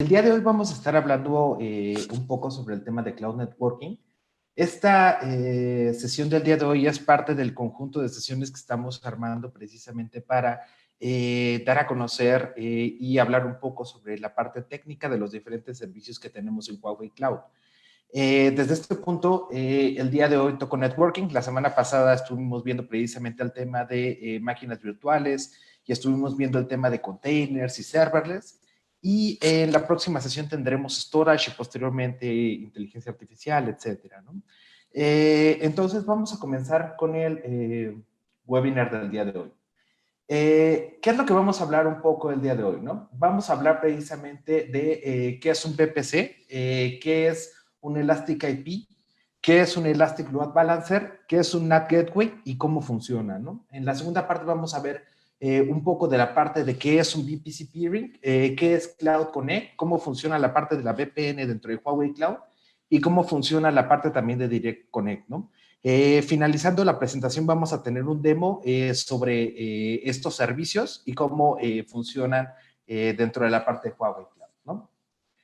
el día de hoy vamos a estar hablando un poco sobre el tema de Cloud Networking. Esta sesión del día de hoy es parte del conjunto de sesiones que estamos armando precisamente para dar a conocer y hablar un poco sobre la parte técnica de los diferentes servicios que tenemos en Huawei Cloud. Desde este punto, el día de hoy toco networking. La semana pasada estuvimos viendo precisamente el tema de máquinas virtuales y estuvimos viendo el tema de containers y serverless. Y en la próxima sesión tendremos storage y posteriormente inteligencia artificial, etcétera, ¿no? Entonces vamos a comenzar con el webinar del día de hoy. ¿Qué es lo que vamos a hablar un poco el día de hoy, no? Vamos a hablar precisamente de qué es un VPC, qué es un Elastic IP, qué es un Elastic Load Balancer, qué es un NAT Gateway y cómo funciona, ¿no? En la segunda parte vamos a ver un poco de la parte de qué es un VPC Peering, qué es Cloud Connect, cómo funciona la parte de la VPN dentro de Huawei Cloud y cómo funciona la parte también de Direct Connect, ¿no? Finalizando la presentación vamos a tener un demo sobre estos servicios y cómo funcionan dentro de la parte de Huawei Cloud, ¿no?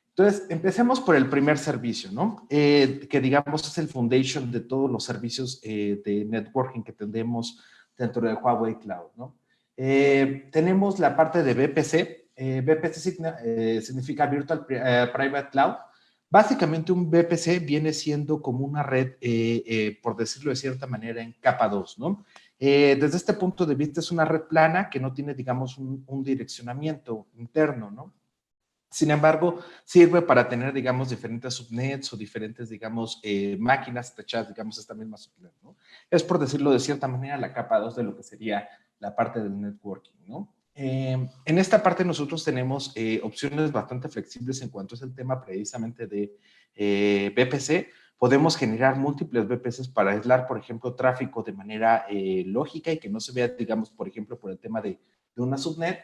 Entonces, empecemos por el primer servicio, ¿no? Que digamos es el foundation de todos los servicios de networking que tendremos dentro de Huawei Cloud, ¿no? Tenemos la parte de VPC. VPC significa Virtual Private Cloud. Básicamente un VPC viene siendo como una red, por decirlo de cierta manera, en capa 2, ¿no? Desde este punto de vista es una red plana que no tiene, digamos, un direccionamiento interno, ¿no? Sin embargo, sirve para tener, digamos, diferentes subnets o diferentes, digamos, máquinas tachadas, digamos, esta misma subnet, ¿no? Es, por decirlo de cierta manera, la capa 2 de lo que sería la parte del networking, ¿no? En esta parte nosotros tenemos opciones bastante flexibles en cuanto es el tema precisamente de VPC. Podemos generar múltiples VPCs para aislar, por ejemplo, tráfico de manera lógica y que no se vea, digamos, por ejemplo, por el tema de una subnet.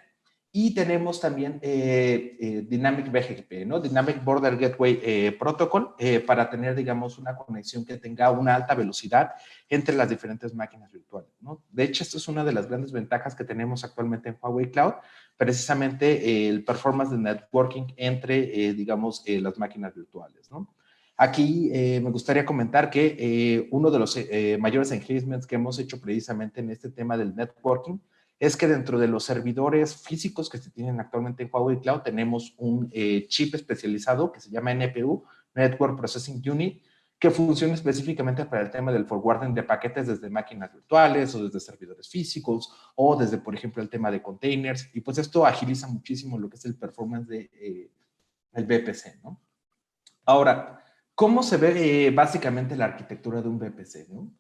Y tenemos también Dynamic BGP, ¿no? Dynamic Border Gateway Protocol, para tener, digamos, una conexión que tenga una alta velocidad entre las diferentes máquinas virtuales, ¿no? De hecho, esto es una de las grandes ventajas que tenemos actualmente en Huawei Cloud, precisamente el performance de networking entre, digamos, las máquinas virtuales, ¿no? Aquí me gustaría comentar que uno de los mayores enhancements que hemos hecho precisamente en este tema del networking es que dentro de los servidores físicos que se tienen actualmente en Huawei Cloud tenemos un chip especializado que se llama NPU, Network Processing Unit, que funciona específicamente para el tema del forwarding de paquetes desde máquinas virtuales o desde servidores físicos o desde, por ejemplo, el tema de containers. Y pues esto agiliza muchísimo lo que es el performance de el VPC, ¿no? Ahora, ¿cómo se ve básicamente la arquitectura de un VPC, ¿no?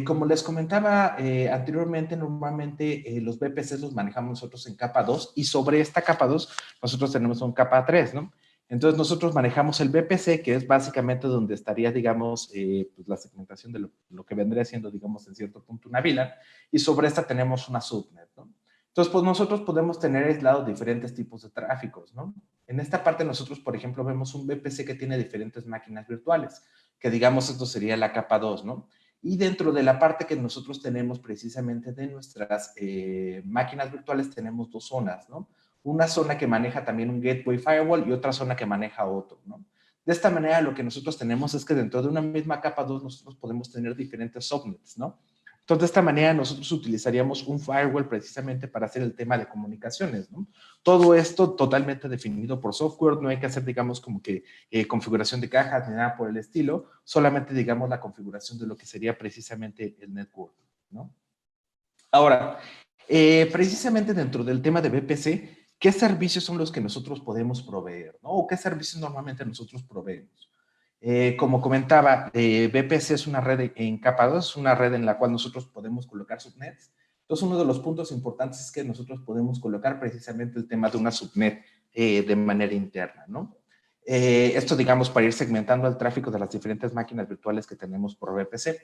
Como les comentaba anteriormente, normalmente los VPCs los manejamos nosotros en capa 2 y sobre esta capa 2 nosotros tenemos un capa 3, ¿no? Entonces nosotros manejamos el VPC, que es básicamente donde estaría, digamos, pues la segmentación de lo que vendría siendo, digamos, en cierto punto una VLAN, y sobre esta tenemos una subnet, ¿no? Entonces, pues nosotros podemos tener aislados diferentes tipos de tráficos, ¿no? En esta parte nosotros, por ejemplo, vemos un VPC que tiene diferentes máquinas virtuales, que digamos esto sería la capa 2, ¿no? Y dentro de la parte que nosotros tenemos precisamente de nuestras máquinas virtuales tenemos dos zonas, ¿no? Una zona que maneja también un gateway firewall y otra zona que maneja otro, ¿no? De esta manera lo que nosotros tenemos es que dentro de una misma capa 2 nosotros podemos tener diferentes subnets, ¿no? Entonces, de esta manera nosotros utilizaríamos un firewall precisamente para hacer el tema de comunicaciones, ¿no? Todo esto totalmente definido por software, no hay que hacer, digamos, como que configuración de cajas ni nada por el estilo, solamente, digamos, la configuración de lo que sería precisamente el network, ¿no? Ahora, precisamente dentro del tema de VPC, ¿qué servicios son los que nosotros podemos proveer, ¿no? ¿O qué servicios normalmente nosotros proveemos? Como comentaba, VPC es una red en capa 2, es una red en la cual nosotros podemos colocar subnets. Entonces, uno de los puntos importantes es que nosotros podemos colocar precisamente el tema de una subnet de manera interna, ¿no? Esto, digamos, para ir segmentando el tráfico de las diferentes máquinas virtuales que tenemos por VPC.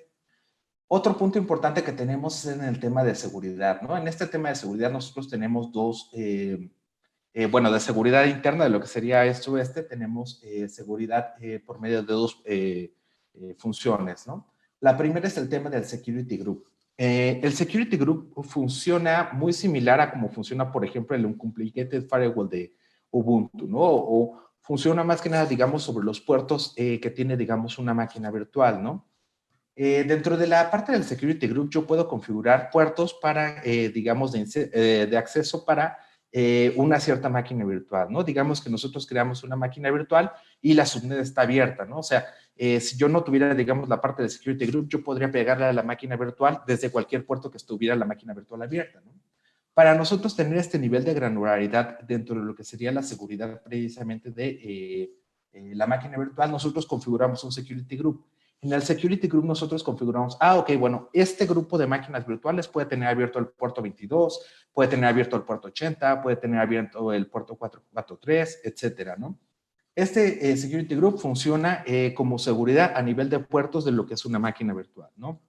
Otro punto importante que tenemos es en el tema de seguridad, ¿no? En este tema de seguridad nosotros tenemos dos bueno, de seguridad interna, de lo que sería esto, tenemos seguridad por medio de dos funciones, ¿no? La primera es el tema del Security Group. El Security Group funciona muy similar a como funciona, por ejemplo, el Uncomplicated Firewall de Ubuntu, ¿no? O funciona más que nada, digamos, sobre los puertos que tiene, digamos, una máquina virtual, ¿no? Dentro de la parte del Security Group, yo puedo configurar puertos para, digamos, de acceso para una cierta máquina virtual, ¿no? Digamos que nosotros creamos una máquina virtual y la subnet está abierta, ¿no? O sea, si yo no tuviera, digamos, la parte del Security Group, yo podría pegarle a la máquina virtual desde cualquier puerto que estuviera la máquina virtual abierta, ¿no? Para nosotros tener este nivel de granularidad dentro de lo que sería la seguridad precisamente de la máquina virtual, nosotros configuramos un Security Group. En el Security Group nosotros configuramos, ok, bueno, este grupo de máquinas virtuales puede tener abierto el puerto 22, puede tener abierto el puerto 80, puede tener abierto el puerto 443, etcétera, ¿no? Este Security Group funciona como seguridad a nivel de puertos de lo que es una máquina virtual, ¿no?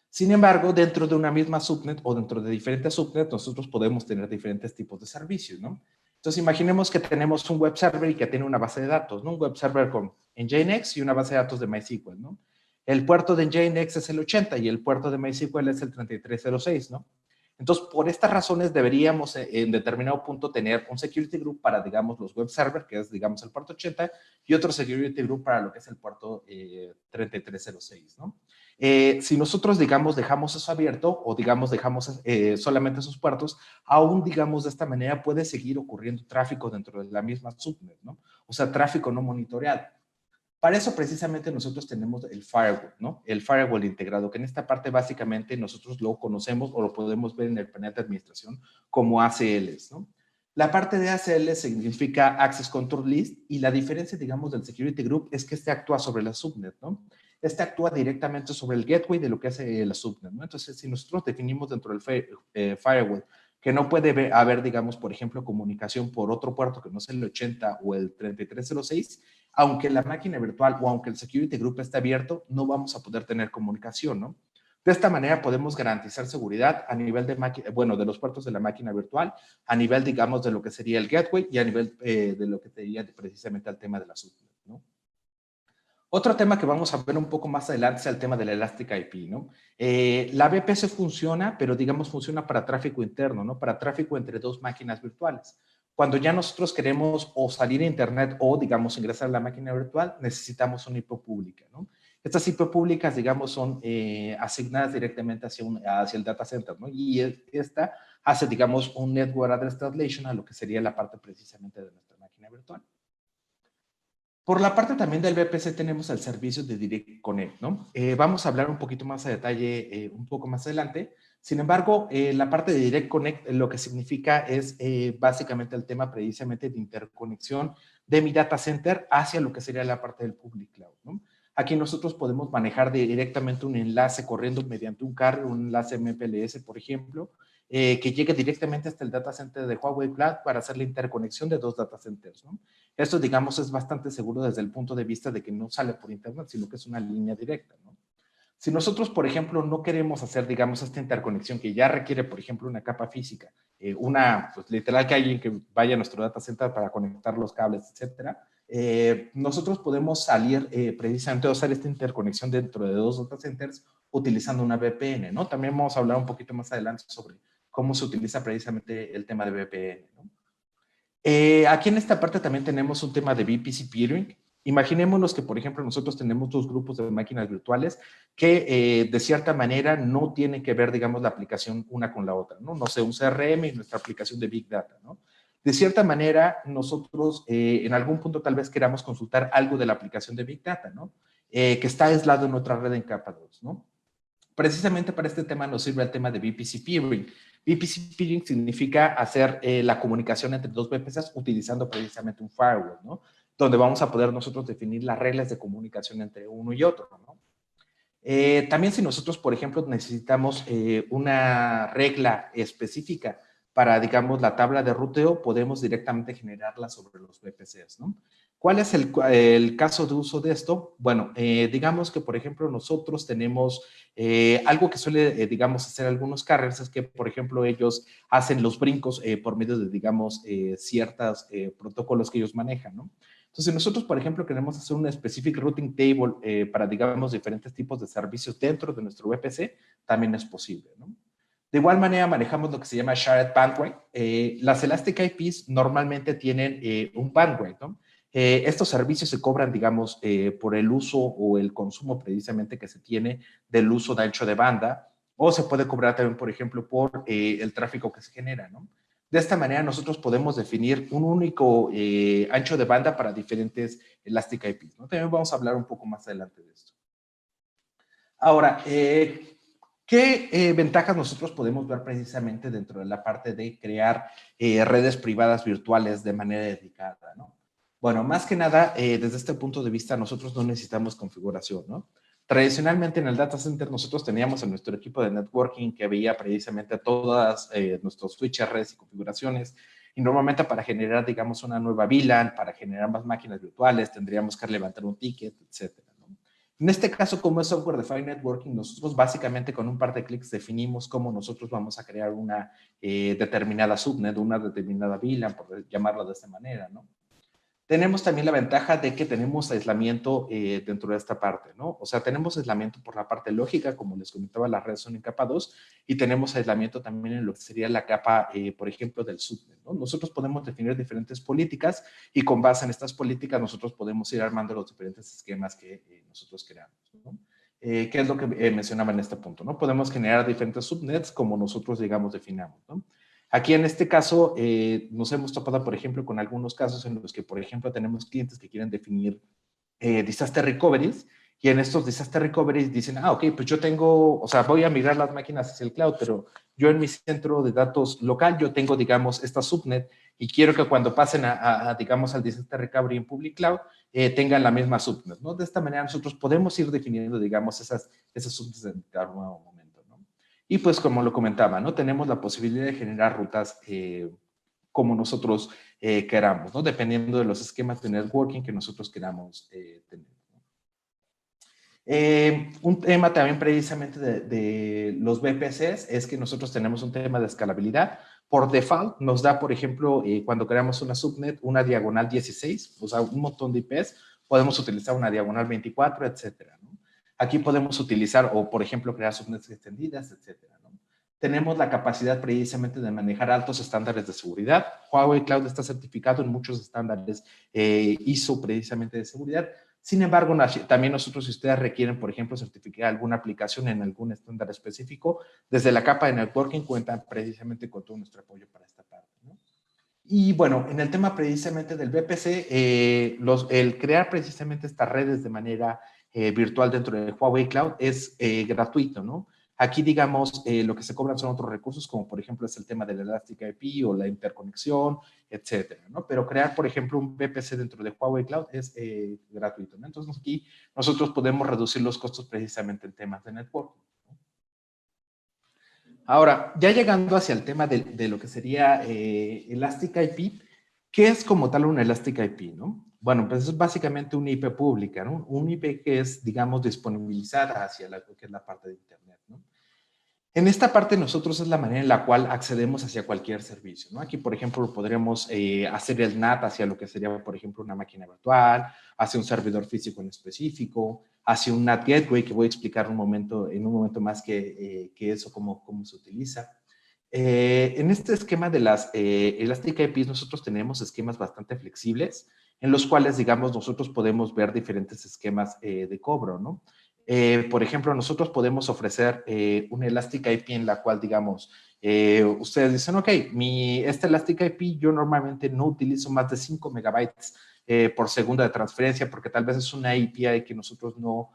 Sin embargo, dentro de una misma subnet o dentro de diferentes subnets, nosotros podemos tener diferentes tipos de servicios, ¿no? Entonces, imaginemos que tenemos un web server y que tiene una base de datos, ¿no? Un web server con Nginx y una base de datos de MySQL, ¿no? El puerto de Nginx es el 80 y el puerto de MySQL es el 3306, ¿no? Entonces, por estas razones deberíamos en determinado punto tener un security group para, digamos, los web server, que es, digamos, el puerto 80, y otro security group para lo que es el puerto 3306, ¿no? Si nosotros, digamos, dejamos eso abierto o, digamos, dejamos solamente esos puertos, aún, digamos, de esta manera puede seguir ocurriendo tráfico dentro de la misma subnet, ¿no? O sea, tráfico no monitoreado. Para eso precisamente nosotros tenemos el firewall, ¿no? El firewall integrado, que en esta parte básicamente nosotros lo conocemos o lo podemos ver en el panel de administración como ACLs, ¿no? La parte de ACL significa Access Control List y la diferencia, digamos, del Security Group es que este actúa sobre la subnet, ¿no? Este actúa directamente sobre el gateway de lo que hace la subnet, ¿no? Entonces, si nosotros definimos dentro del firewall que no puede haber, digamos, por ejemplo, comunicación por otro puerto que no sea el 80 o el 3306, aunque la máquina virtual o aunque el security group esté abierto, no vamos a poder tener comunicación, ¿no? De esta manera podemos garantizar seguridad a nivel de, bueno, de los puertos de la máquina virtual, a nivel, digamos, de lo que sería el gateway y a nivel de lo que sería precisamente el tema de la subnet, ¿no? Otro tema que vamos a ver un poco más adelante es el tema del Elastic IP, ¿no? La VPC funciona, pero digamos funciona para tráfico interno, ¿no? Para tráfico entre dos máquinas virtuales. Cuando ya nosotros queremos o salir a internet o, digamos, ingresar a la máquina virtual, necesitamos una IP pública, ¿no? Estas IP públicas, digamos, son asignadas directamente hacia el data center, ¿no? Y esta hace, digamos, un Network Address Translation a lo que sería la parte precisamente de nuestra máquina virtual. Por la parte también del VPC tenemos el servicio de Direct Connect, ¿no? Vamos a hablar un poquito más a detalle un poco más adelante. Sin embargo, la parte de Direct Connect lo que significa es básicamente el tema precisamente de interconexión de mi data center hacia lo que sería la parte del public cloud, ¿no? Aquí nosotros podemos manejar directamente un enlace corriendo mediante un carrier, un enlace MPLS, por ejemplo, que llegue directamente hasta el data center de Huawei Cloud para hacer la interconexión de dos data centers, ¿no? Esto, digamos, es bastante seguro desde el punto de vista de que no sale por internet, sino que es una línea directa, ¿no? Si nosotros, por ejemplo, no queremos hacer, digamos, esta interconexión que ya requiere, por ejemplo, una capa física, pues literal que alguien que vaya a nuestro data center para conectar los cables, etcétera, nosotros podemos salir precisamente a hacer esta interconexión dentro de dos data centers utilizando una VPN, ¿no? También vamos a hablar un poquito más adelante sobre cómo se utiliza precisamente el tema de VPN, ¿no? Aquí en esta parte también tenemos un tema de VPC peering. Imaginémonos que, por ejemplo, nosotros tenemos dos grupos de máquinas virtuales que de cierta manera no tienen que ver, digamos, la aplicación una con la otra, ¿no? No sé, un CRM y nuestra aplicación de Big Data, ¿no? De cierta manera, nosotros en algún punto tal vez queramos consultar algo de la aplicación de Big Data, ¿no? Que está aislado en otra red en capa 2, ¿no? Precisamente para este tema nos sirve el tema de VPC peering. VPC peering significa hacer la comunicación entre dos VPCs utilizando precisamente un firewall, ¿no? Donde vamos a poder nosotros definir las reglas de comunicación entre uno y otro, ¿no? También si nosotros, por ejemplo, necesitamos una regla específica para, digamos, la tabla de ruteo, podemos directamente generarla sobre los VPCs, ¿no? ¿Cuál es el caso de uso de esto? Bueno, digamos que, por ejemplo, nosotros tenemos algo que suele, digamos, hacer algunos carriers, es que, por ejemplo, ellos hacen los brincos por medio de, digamos, ciertos protocolos que ellos manejan, ¿no? Entonces, nosotros, por ejemplo, queremos hacer un specific routing table para, digamos, diferentes tipos de servicios dentro de nuestro VPC, también es posible, ¿no? De igual manera, manejamos lo que se llama Shared Bandwidth. Las Elastic IPs normalmente tienen un bandwidth, ¿no? Estos servicios se cobran, digamos, por el uso o el consumo precisamente que se tiene del uso de ancho de banda, o se puede cobrar también, por ejemplo, por el tráfico que se genera, ¿no? De esta manera nosotros podemos definir un único ancho de banda para diferentes Elastic IPs, ¿no? También vamos a hablar un poco más adelante de esto. Ahora, ¿qué ventajas nosotros podemos ver precisamente dentro de la parte de crear redes privadas virtuales de manera dedicada, ¿no? Bueno, más que nada, desde este punto de vista, nosotros no necesitamos configuración, ¿no? Tradicionalmente en el data center nosotros teníamos en nuestro equipo de networking que veía precisamente todas nuestros switches, redes y configuraciones. Y normalmente para generar, digamos, una nueva VLAN, para generar más máquinas virtuales, tendríamos que levantar un ticket, etcétera, ¿no? En este caso, como es Software Defined Networking, nosotros básicamente con un par de clics definimos cómo nosotros vamos a crear una determinada subnet, una determinada VLAN, por llamarlo de esta manera, ¿no? Tenemos también la ventaja de que tenemos aislamiento dentro de esta parte, ¿no? O sea, tenemos aislamiento por la parte lógica, como les comentaba, las redes son en capa 2, y tenemos aislamiento también en lo que sería la capa, por ejemplo, del subnet, ¿no? Nosotros podemos definir diferentes políticas y con base en estas políticas nosotros podemos ir armando los diferentes esquemas que nosotros creamos, ¿no? ¿Qué es lo que mencionaba en este punto, ¿no? Podemos generar diferentes subnets como nosotros, digamos, definamos, ¿no? Aquí en este caso nos hemos topado, por ejemplo, con algunos casos en los que, por ejemplo, tenemos clientes que quieren definir disaster recoveries y en estos disaster recoveries dicen, ok, pues yo tengo, o sea, voy a migrar las máquinas hacia el cloud, pero yo en mi centro de datos local, yo tengo, digamos, esta subnet y quiero que cuando pasen digamos, al disaster recovery en public cloud, tengan la misma subnet, ¿no? De esta manera nosotros podemos ir definiendo, digamos, esas subnets en cada nuevo momento, ¿no? Y pues como lo comentaba, ¿no? Tenemos la posibilidad de generar rutas como nosotros queramos, ¿no? Dependiendo de los esquemas de networking que nosotros queramos tener. Un tema también precisamente de los VPCs es que nosotros tenemos un tema de escalabilidad. Por default nos da, por ejemplo, cuando creamos una subnet, una diagonal 16, o sea, un montón de IPs, podemos utilizar una diagonal 24, etcétera, ¿no? Aquí podemos utilizar, o por ejemplo, crear subnets extendidas, etcétera, ¿no? Tenemos la capacidad precisamente de manejar altos estándares de seguridad. Huawei Cloud está certificado en muchos estándares ISO precisamente de seguridad. Sin embargo, también nosotros, si ustedes requieren, por ejemplo, certificar alguna aplicación en algún estándar específico, desde la capa de networking cuentan precisamente con todo nuestro apoyo para esta parte, ¿no? Y bueno, en el tema precisamente del VPC, el crear precisamente estas redes de manera virtual dentro de Huawei Cloud es gratuito, ¿no? Aquí, digamos, lo que se cobran son otros recursos, como por ejemplo es el tema del Elastic IP o la interconexión, etcétera, ¿no? Pero crear, por ejemplo, un VPC dentro de Huawei Cloud es gratuito, ¿no? Entonces, aquí nosotros podemos reducir los costos precisamente en temas de networking. Ahora, ya llegando hacia el tema de lo que sería Elastic IP, ¿qué es como tal un Elastic IP, no? Bueno, pues es básicamente una IP pública, ¿no? Un IP que es, digamos, disponibilizada hacia lo que es la parte de Internet, ¿no? En esta parte nosotros es la manera en la cual accedemos hacia cualquier servicio, ¿no? Aquí, por ejemplo, podríamos hacer el NAT hacia lo que sería, por ejemplo, una máquina virtual, hacia un servidor físico en específico, hacia un NAT Gateway, que voy a explicar en un momento más que eso, cómo se utiliza. En este esquema de las Elastic IPs, nosotros tenemos esquemas bastante flexibles, en los cuales, digamos, nosotros podemos ver diferentes esquemas de cobro, ¿no? Por ejemplo, nosotros podemos ofrecer un Elastic IP en la cual, digamos, ustedes dicen, ok, este Elastic IP yo normalmente no utilizo más de 5 megabytes por segundo de transferencia porque tal vez es una API que nosotros no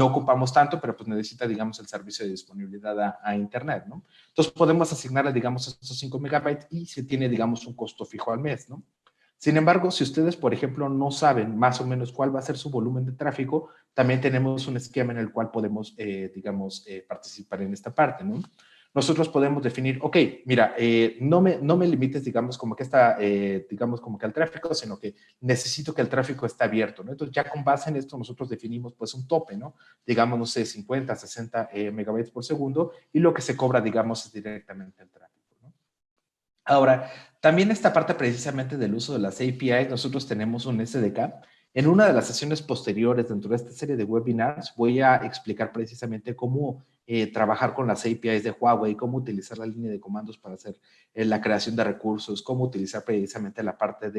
ocupamos tanto, pero pues necesita, digamos, el servicio de disponibilidad a Internet, ¿no? Entonces podemos asignarle, digamos, esos 5 megabytes y se tiene, digamos, un costo fijo al mes, ¿no? Sin embargo, si ustedes, por ejemplo, no saben más o menos cuál va a ser su volumen de tráfico, también tenemos un esquema en el cual podemos, digamos, participar en esta parte, ¿no? Nosotros podemos definir, ok, mira, no me limites, digamos, como que digamos, como que al tráfico, sino que necesito que el tráfico esté abierto, ¿no? Entonces, ya con base en esto, nosotros definimos, pues, un tope, ¿no? Digamos, no sé, 50, 60 megabytes por segundo, y lo que se cobra, digamos, es directamente el tráfico, ¿no? Ahora, también esta parte precisamente del uso de las APIs, nosotros tenemos un SDK. En una de las sesiones posteriores dentro de esta serie de webinars voy a explicar precisamente cómo trabajar con las APIs de Huawei, cómo utilizar la línea de comandos para hacer la creación de recursos, cómo utilizar precisamente la parte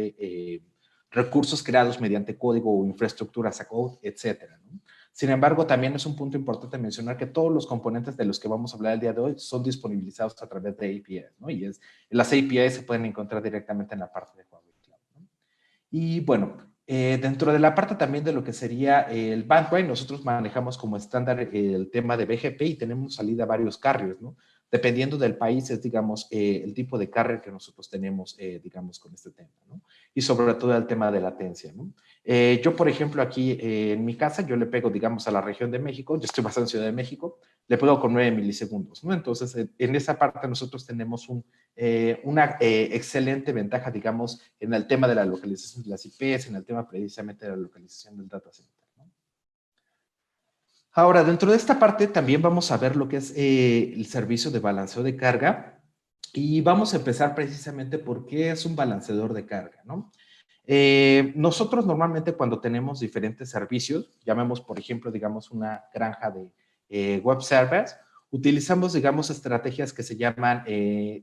recursos creados mediante código o infraestructura as a code, etcétera, ¿no? Sin embargo, también es un punto importante mencionar que todos los componentes de los que vamos a hablar el día de hoy son disponibilizados a través de APIs, ¿no? Y las APIs se pueden encontrar directamente en la parte de Huawei Cloud, ¿no? Y bueno, dentro de la parte también de lo que sería el bandwidth, nosotros manejamos como estándar el tema de BGP y tenemos salida a varios carriers, ¿no? Dependiendo del país es, digamos, el tipo de carrier que nosotros tenemos, digamos, con este tema, ¿no? Y sobre todo el tema de latencia, ¿no? Yo, por ejemplo, aquí en mi casa, yo le pego, digamos, a la región de México, yo estoy basado en Ciudad de México, le pego con 9 milisegundos, ¿no? Entonces, en esa parte nosotros tenemos una excelente ventaja, digamos, en el tema de la localización de las IPs, en el tema precisamente de la localización del data center, ¿no? Ahora, dentro de esta parte también vamos a ver lo que es el servicio de balanceo de carga y vamos a empezar precisamente por qué es un balanceador de carga, ¿no? Nosotros normalmente cuando tenemos diferentes servicios, llamemos por ejemplo, digamos, una granja de web servers, utilizamos, digamos, estrategias que se llaman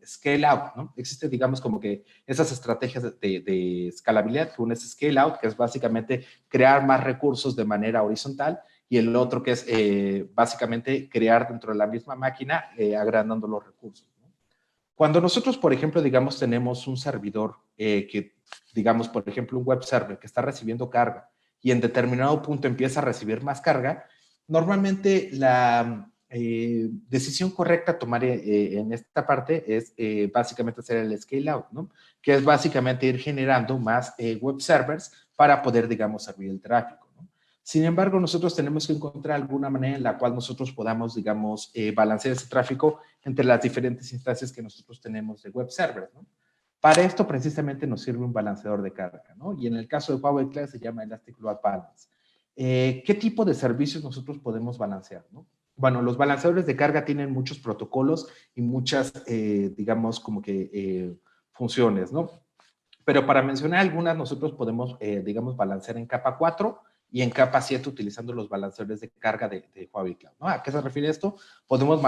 scale out, ¿no? Existe, digamos, como que esas estrategias de escalabilidad, que una es scale out, que es básicamente crear más recursos de manera horizontal, y el otro que es básicamente crear dentro de la misma máquina, agrandando los recursos, ¿no? Cuando nosotros, por ejemplo, digamos, tenemos un servidor que, digamos, por ejemplo, un web server que está recibiendo carga y en determinado punto empieza a recibir más carga, normalmente la decisión correcta a tomar en esta parte es básicamente hacer el scale out, ¿no? Que es básicamente ir generando más web servers para poder, digamos, servir el tráfico, ¿no? Sin embargo, nosotros tenemos que encontrar alguna manera en la cual nosotros podamos, digamos, balancear ese tráfico entre las diferentes instancias que nosotros tenemos de web servers, ¿no? Para esto precisamente nos sirve un balanceador de carga, ¿no? Y en el caso de Huawei Cloud se llama Elastic Load Balance. ¿Qué tipo de servicios nosotros podemos balancear, no? Bueno, los balanceadores de carga tienen muchos protocolos y muchas, digamos, como que funciones, ¿no? Pero para mencionar algunas, nosotros podemos, digamos, balancear en capa 4 y en capa 7 utilizando los balanceadores de carga de Huawei Cloud, ¿no? ¿A qué se refiere esto? Podemos,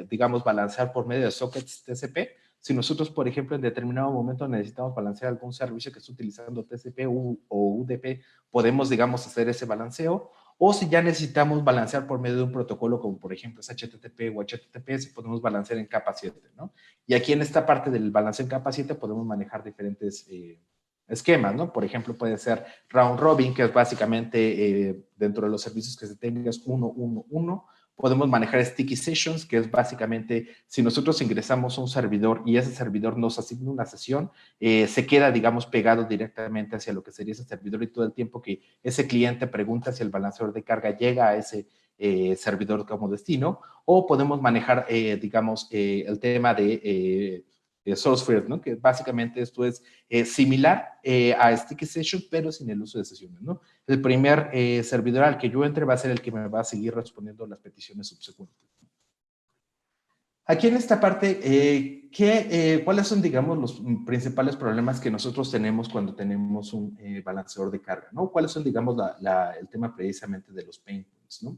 digamos, balancear por medio de sockets TCP. Si nosotros, por ejemplo, en determinado momento necesitamos balancear algún servicio que esté utilizando TCP o UDP, podemos, digamos, hacer ese balanceo. O si ya necesitamos balancear por medio de un protocolo como, por ejemplo, es HTTP o HTTPS, podemos balancear en capa 7, ¿no? Y aquí en esta parte del balance en capa 7 podemos manejar diferentes esquemas, ¿no? Por ejemplo, puede ser round robin, que es básicamente dentro de los servicios que se tenga es 1, 1, 1. Podemos manejar sticky sessions, que es básicamente si nosotros ingresamos a un servidor y ese servidor nos asigna una sesión, se queda, digamos, pegado directamente hacia lo que sería ese servidor y todo el tiempo que ese cliente pregunta si el balanceador de carga llega a ese servidor como destino, o podemos manejar, digamos, el tema de source first, ¿no? Que básicamente esto es similar a Sticky Session, pero sin el uso de sesiones, ¿no? El primer servidor al que yo entre va a ser el que me va a seguir respondiendo las peticiones subsecuentes. Aquí en esta parte, ¿cuáles son, digamos, los principales problemas que nosotros tenemos cuando tenemos un balanceador de carga, ¿no? ¿Cuáles son, digamos, el tema precisamente de los pain points, ¿no?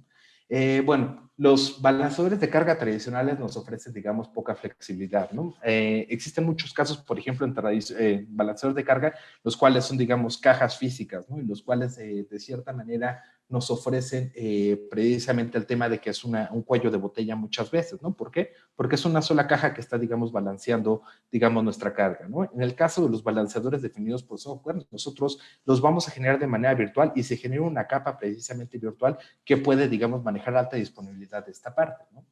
Bueno, los balanceadores de carga tradicionales nos ofrecen, digamos, poca flexibilidad, ¿no? Existen muchos casos, por ejemplo, en balanceadores de carga, los cuales son, digamos, cajas físicas, ¿no? Y los cuales, de cierta manera, nos ofrecen precisamente el tema de que es un cuello de botella muchas veces, ¿no? ¿Por qué? Porque es una sola caja que está, digamos, balanceando, digamos, nuestra carga, ¿no? En el caso de los balanceadores definidos por software, nosotros los vamos a generar de manera virtual y se genera una capa precisamente virtual que puede, digamos, manejar alta disponibilidad de esta parte, ¿no?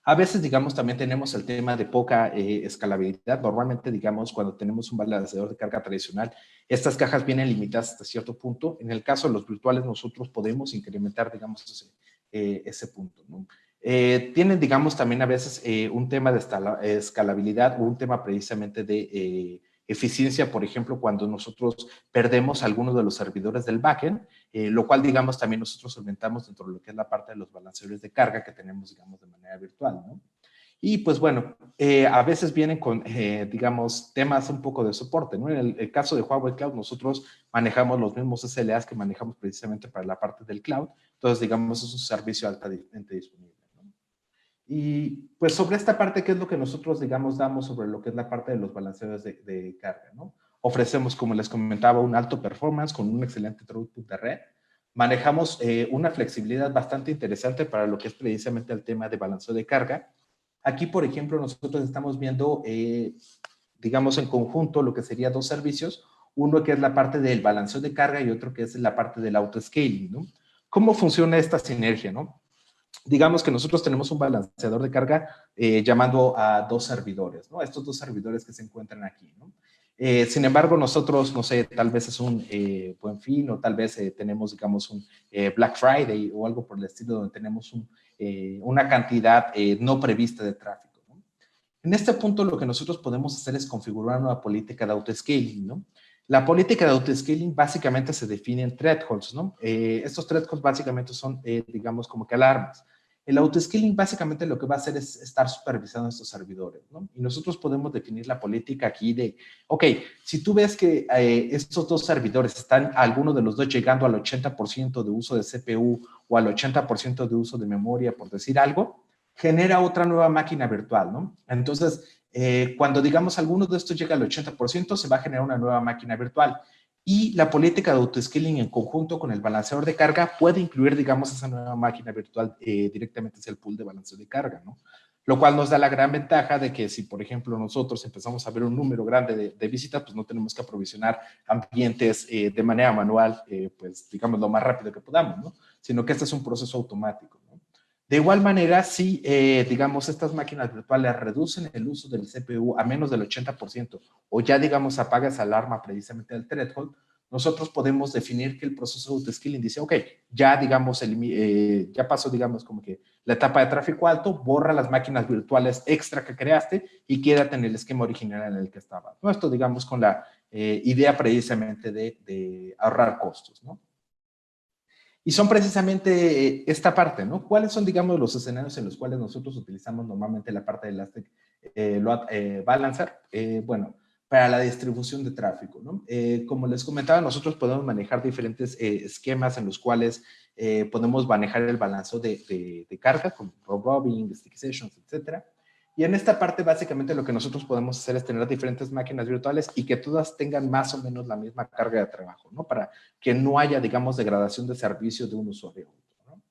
A veces, digamos, también tenemos el tema de poca escalabilidad. Normalmente, digamos, cuando tenemos un balanceador de carga tradicional, estas cajas vienen limitadas hasta cierto punto. En el caso de los virtuales, nosotros podemos incrementar, digamos, ese punto, ¿no? Tienen, digamos, también a veces un tema de escalabilidad o un tema precisamente de eficiencia, por ejemplo, cuando nosotros perdemos algunos de los servidores del backend, lo cual, digamos, también nosotros solventamos dentro de lo que es la parte de los balanceadores de carga que tenemos, digamos, de manera virtual, ¿no? Y pues bueno, a veces vienen con, digamos, temas un poco de soporte, ¿no? En el caso de Huawei Cloud, nosotros manejamos los mismos SLAs que manejamos precisamente para la parte del cloud. Entonces, digamos, es un servicio altamente disponible, ¿no? Y pues sobre esta parte, ¿qué es lo que nosotros, digamos, damos sobre lo que es la parte de los balanceadores de carga, ¿no? ofrecemos, como les comentaba, un alto performance con un excelente throughput de red. Manejamos una flexibilidad bastante interesante para lo que es precisamente el tema de balanceo de carga. Aquí, por ejemplo, nosotros estamos viendo, digamos, en conjunto lo que sería dos servicios, uno que es la parte del balanceo de carga y otro que es la parte del autoscaling, ¿no? ¿Cómo funciona esta sinergia, no? Digamos que nosotros tenemos un balanceador de carga llamando a dos servidores, ¿no? Estos dos servidores que se encuentran aquí, ¿no? Sin embargo, nosotros, no sé, tal vez es un Buen Fin o tal vez tenemos, digamos, un Black Friday o algo por el estilo donde tenemos una cantidad no prevista de tráfico, ¿no? En este punto lo que nosotros podemos hacer es configurar una política de autoscaling, ¿no? La política de autoscaling básicamente se define en thresholds, ¿no? Estos thresholds básicamente son, digamos, como que alarmas. El autoscaling básicamente lo que va a hacer es estar supervisando estos servidores, ¿no? Y nosotros podemos definir la política aquí de, ok, si tú ves que estos dos servidores están, alguno de los dos llegando al 80% de uso de CPU o al 80% de uso de memoria, por decir algo, genera otra nueva máquina virtual, ¿no? Entonces, cuando digamos alguno de estos llega al 80%, se va a generar una nueva máquina virtual. Y la política de autoscaling en conjunto con el balanceador de carga puede incluir, digamos, esa nueva máquina virtual directamente hacia el pool de balanceo de carga, ¿no? Lo cual nos da la gran ventaja de que si, por ejemplo, nosotros empezamos a ver un número grande de visitas, pues no tenemos que aprovisionar ambientes de manera manual, pues digamos lo más rápido que podamos, ¿no? Sino que este es un proceso automático, ¿no? De igual manera, si, digamos, estas máquinas virtuales reducen el uso del CPU a menos del 80% o ya, digamos, apaga esa alarma precisamente del threshold, nosotros podemos definir que el proceso de autoscaling dice, ok, ya, digamos, ya pasó, digamos, como que la etapa de tráfico alto, borra las máquinas virtuales extra que creaste y quédate en el esquema original en el que estaba. ¿No? Esto, digamos, con la idea precisamente de ahorrar costos, ¿no? Y son precisamente esta parte, ¿no? ¿Cuáles son, digamos, los escenarios en los cuales nosotros utilizamos normalmente la parte de Elastic Load Balancer? Bueno, para la distribución de tráfico, ¿no? Como les comentaba, nosotros podemos manejar diferentes esquemas en los cuales podemos manejar el balanceo de carga, como robbing, sticky sessions, etcétera. Y en esta parte, básicamente, lo que nosotros podemos hacer es tener diferentes máquinas virtuales y que todas tengan más o menos la misma carga de trabajo, ¿no? Para que no haya, digamos, degradación de servicio de un usuario a otro, ¿no?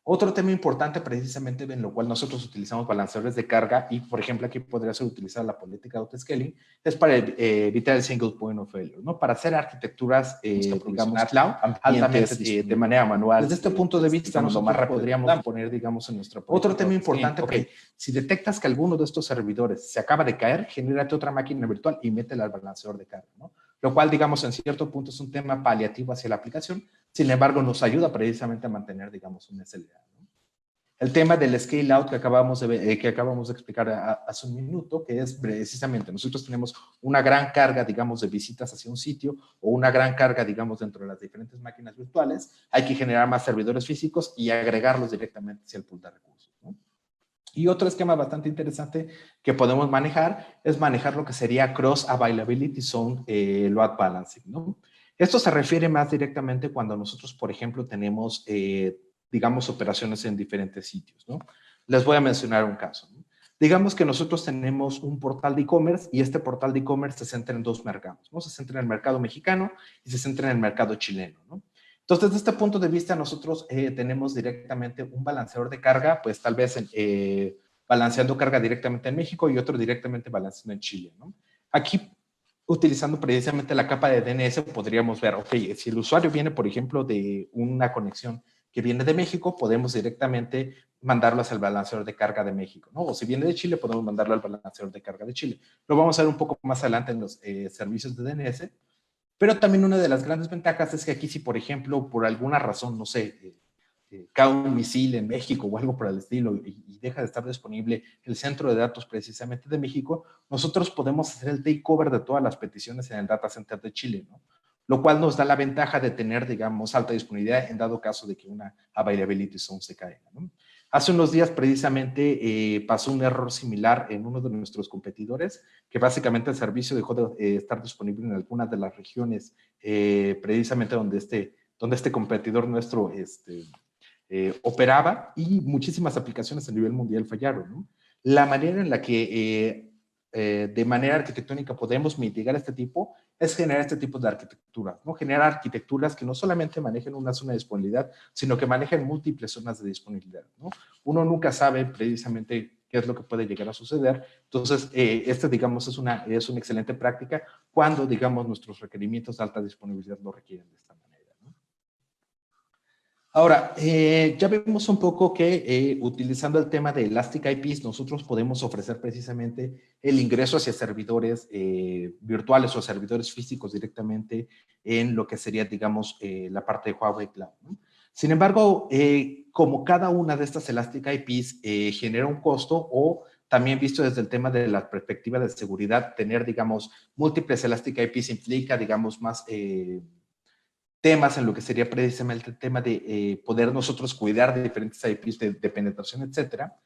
Otro tema importante precisamente en lo cual nosotros utilizamos balanceadores de carga y, por ejemplo, aquí podría ser utilizar la política de autoscaling, es para evitar el single point of failure, ¿no? Para hacer arquitecturas, digamos, cloud, altamente de manera manual. Desde este punto de vista, nosotros podríamos poner, digamos, en nuestra política. Otro tema importante, ok, si detectas que alguno de estos servidores se acaba de caer, genérate otra máquina virtual y métela al balanceador de carga, ¿no? Lo cual, digamos, en cierto punto es un tema paliativo hacia la aplicación, sin embargo, nos ayuda precisamente a mantener, digamos, un SLA, ¿no? El tema del scale out que acabamos de explicar hace un minuto, que es precisamente, nosotros tenemos una gran carga, digamos, de visitas hacia un sitio o una gran carga, digamos, dentro de las diferentes máquinas virtuales, hay que generar más servidores físicos y agregarlos directamente hacia el pool de recursos, ¿no? Y otro esquema bastante interesante que podemos manejar es manejar lo que sería Cross Availability Zone Load Balancing, ¿no? Esto se refiere más directamente cuando nosotros, por ejemplo, tenemos, digamos, operaciones en diferentes sitios, ¿no? Les voy a mencionar un caso, ¿no? Digamos que nosotros tenemos un portal de e-commerce y este portal de e-commerce se centra en dos mercados, ¿no? Se centra en el mercado mexicano y se centra en el mercado chileno, ¿no? Entonces, desde este punto de vista, nosotros tenemos directamente un balanceador de carga, pues tal vez balanceando carga directamente en México y otro directamente balanceando en Chile, ¿no? Aquí, utilizando precisamente la capa de DNS, podríamos ver, ok, si el usuario viene, por ejemplo, de una conexión que viene de México, podemos directamente mandarlo hacia el balanceador de carga de México, ¿no? O si viene de Chile, podemos mandarlo al balanceador de carga de Chile. Lo vamos a ver un poco más adelante en los servicios de DNS. Pero también una de las grandes ventajas es que aquí si, por ejemplo, por alguna razón, no sé, cae un misil en México o algo por el estilo y deja de estar disponible el centro de datos precisamente de México, nosotros podemos hacer el takeover de todas las peticiones en el data center de Chile, ¿no? Lo cual nos da la ventaja de tener, digamos, alta disponibilidad en dado caso de que una availability zone se caiga, ¿no? Hace unos días precisamente pasó un error similar en uno de nuestros competidores, que básicamente el servicio dejó de estar disponible en algunas de las regiones, precisamente donde este competidor nuestro operaba y muchísimas aplicaciones a nivel mundial fallaron, ¿no? La manera en la que de manera arquitectónica podemos mitigar este tipo es generar este tipo de arquitecturas, ¿no? Generar arquitecturas que no solamente manejen una zona de disponibilidad, sino que manejen múltiples zonas de disponibilidad, ¿no? Uno nunca sabe precisamente qué es lo que puede llegar a suceder. Entonces, digamos, es una excelente práctica cuando, digamos, nuestros requerimientos de alta disponibilidad lo requieren de esta manera. Ahora, ya vemos un poco que utilizando el tema de Elastic IPs, nosotros podemos ofrecer precisamente el ingreso hacia servidores virtuales o servidores físicos directamente en lo que sería, digamos, la parte de Huawei Cloud, ¿no? Sin embargo, como cada una de estas Elastic IPs genera un costo o también visto desde el tema de la perspectiva de seguridad, tener, digamos, múltiples Elastic IPs implica, digamos, más temas en lo que sería precisamente el tema de poder nosotros cuidar de diferentes IPs de penetración, etcétera.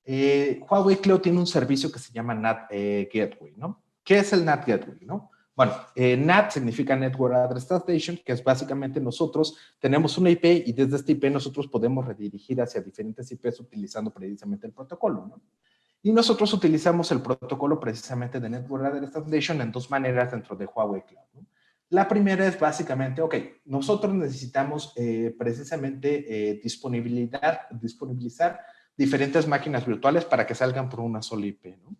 Huawei Cloud tiene un servicio que se llama NAT Gateway, ¿no? ¿Qué es el NAT Gateway, no? Bueno, NAT significa Network Address Translation, que es básicamente nosotros tenemos una IP y desde esta IP nosotros podemos redirigir hacia diferentes IPs utilizando precisamente el protocolo, ¿no? Y nosotros utilizamos el protocolo precisamente de Network Address Translation en dos maneras dentro de Huawei Cloud, ¿no? La primera es básicamente, ok, nosotros necesitamos precisamente disponibilizar diferentes máquinas virtuales para que salgan por una sola IP, ¿no?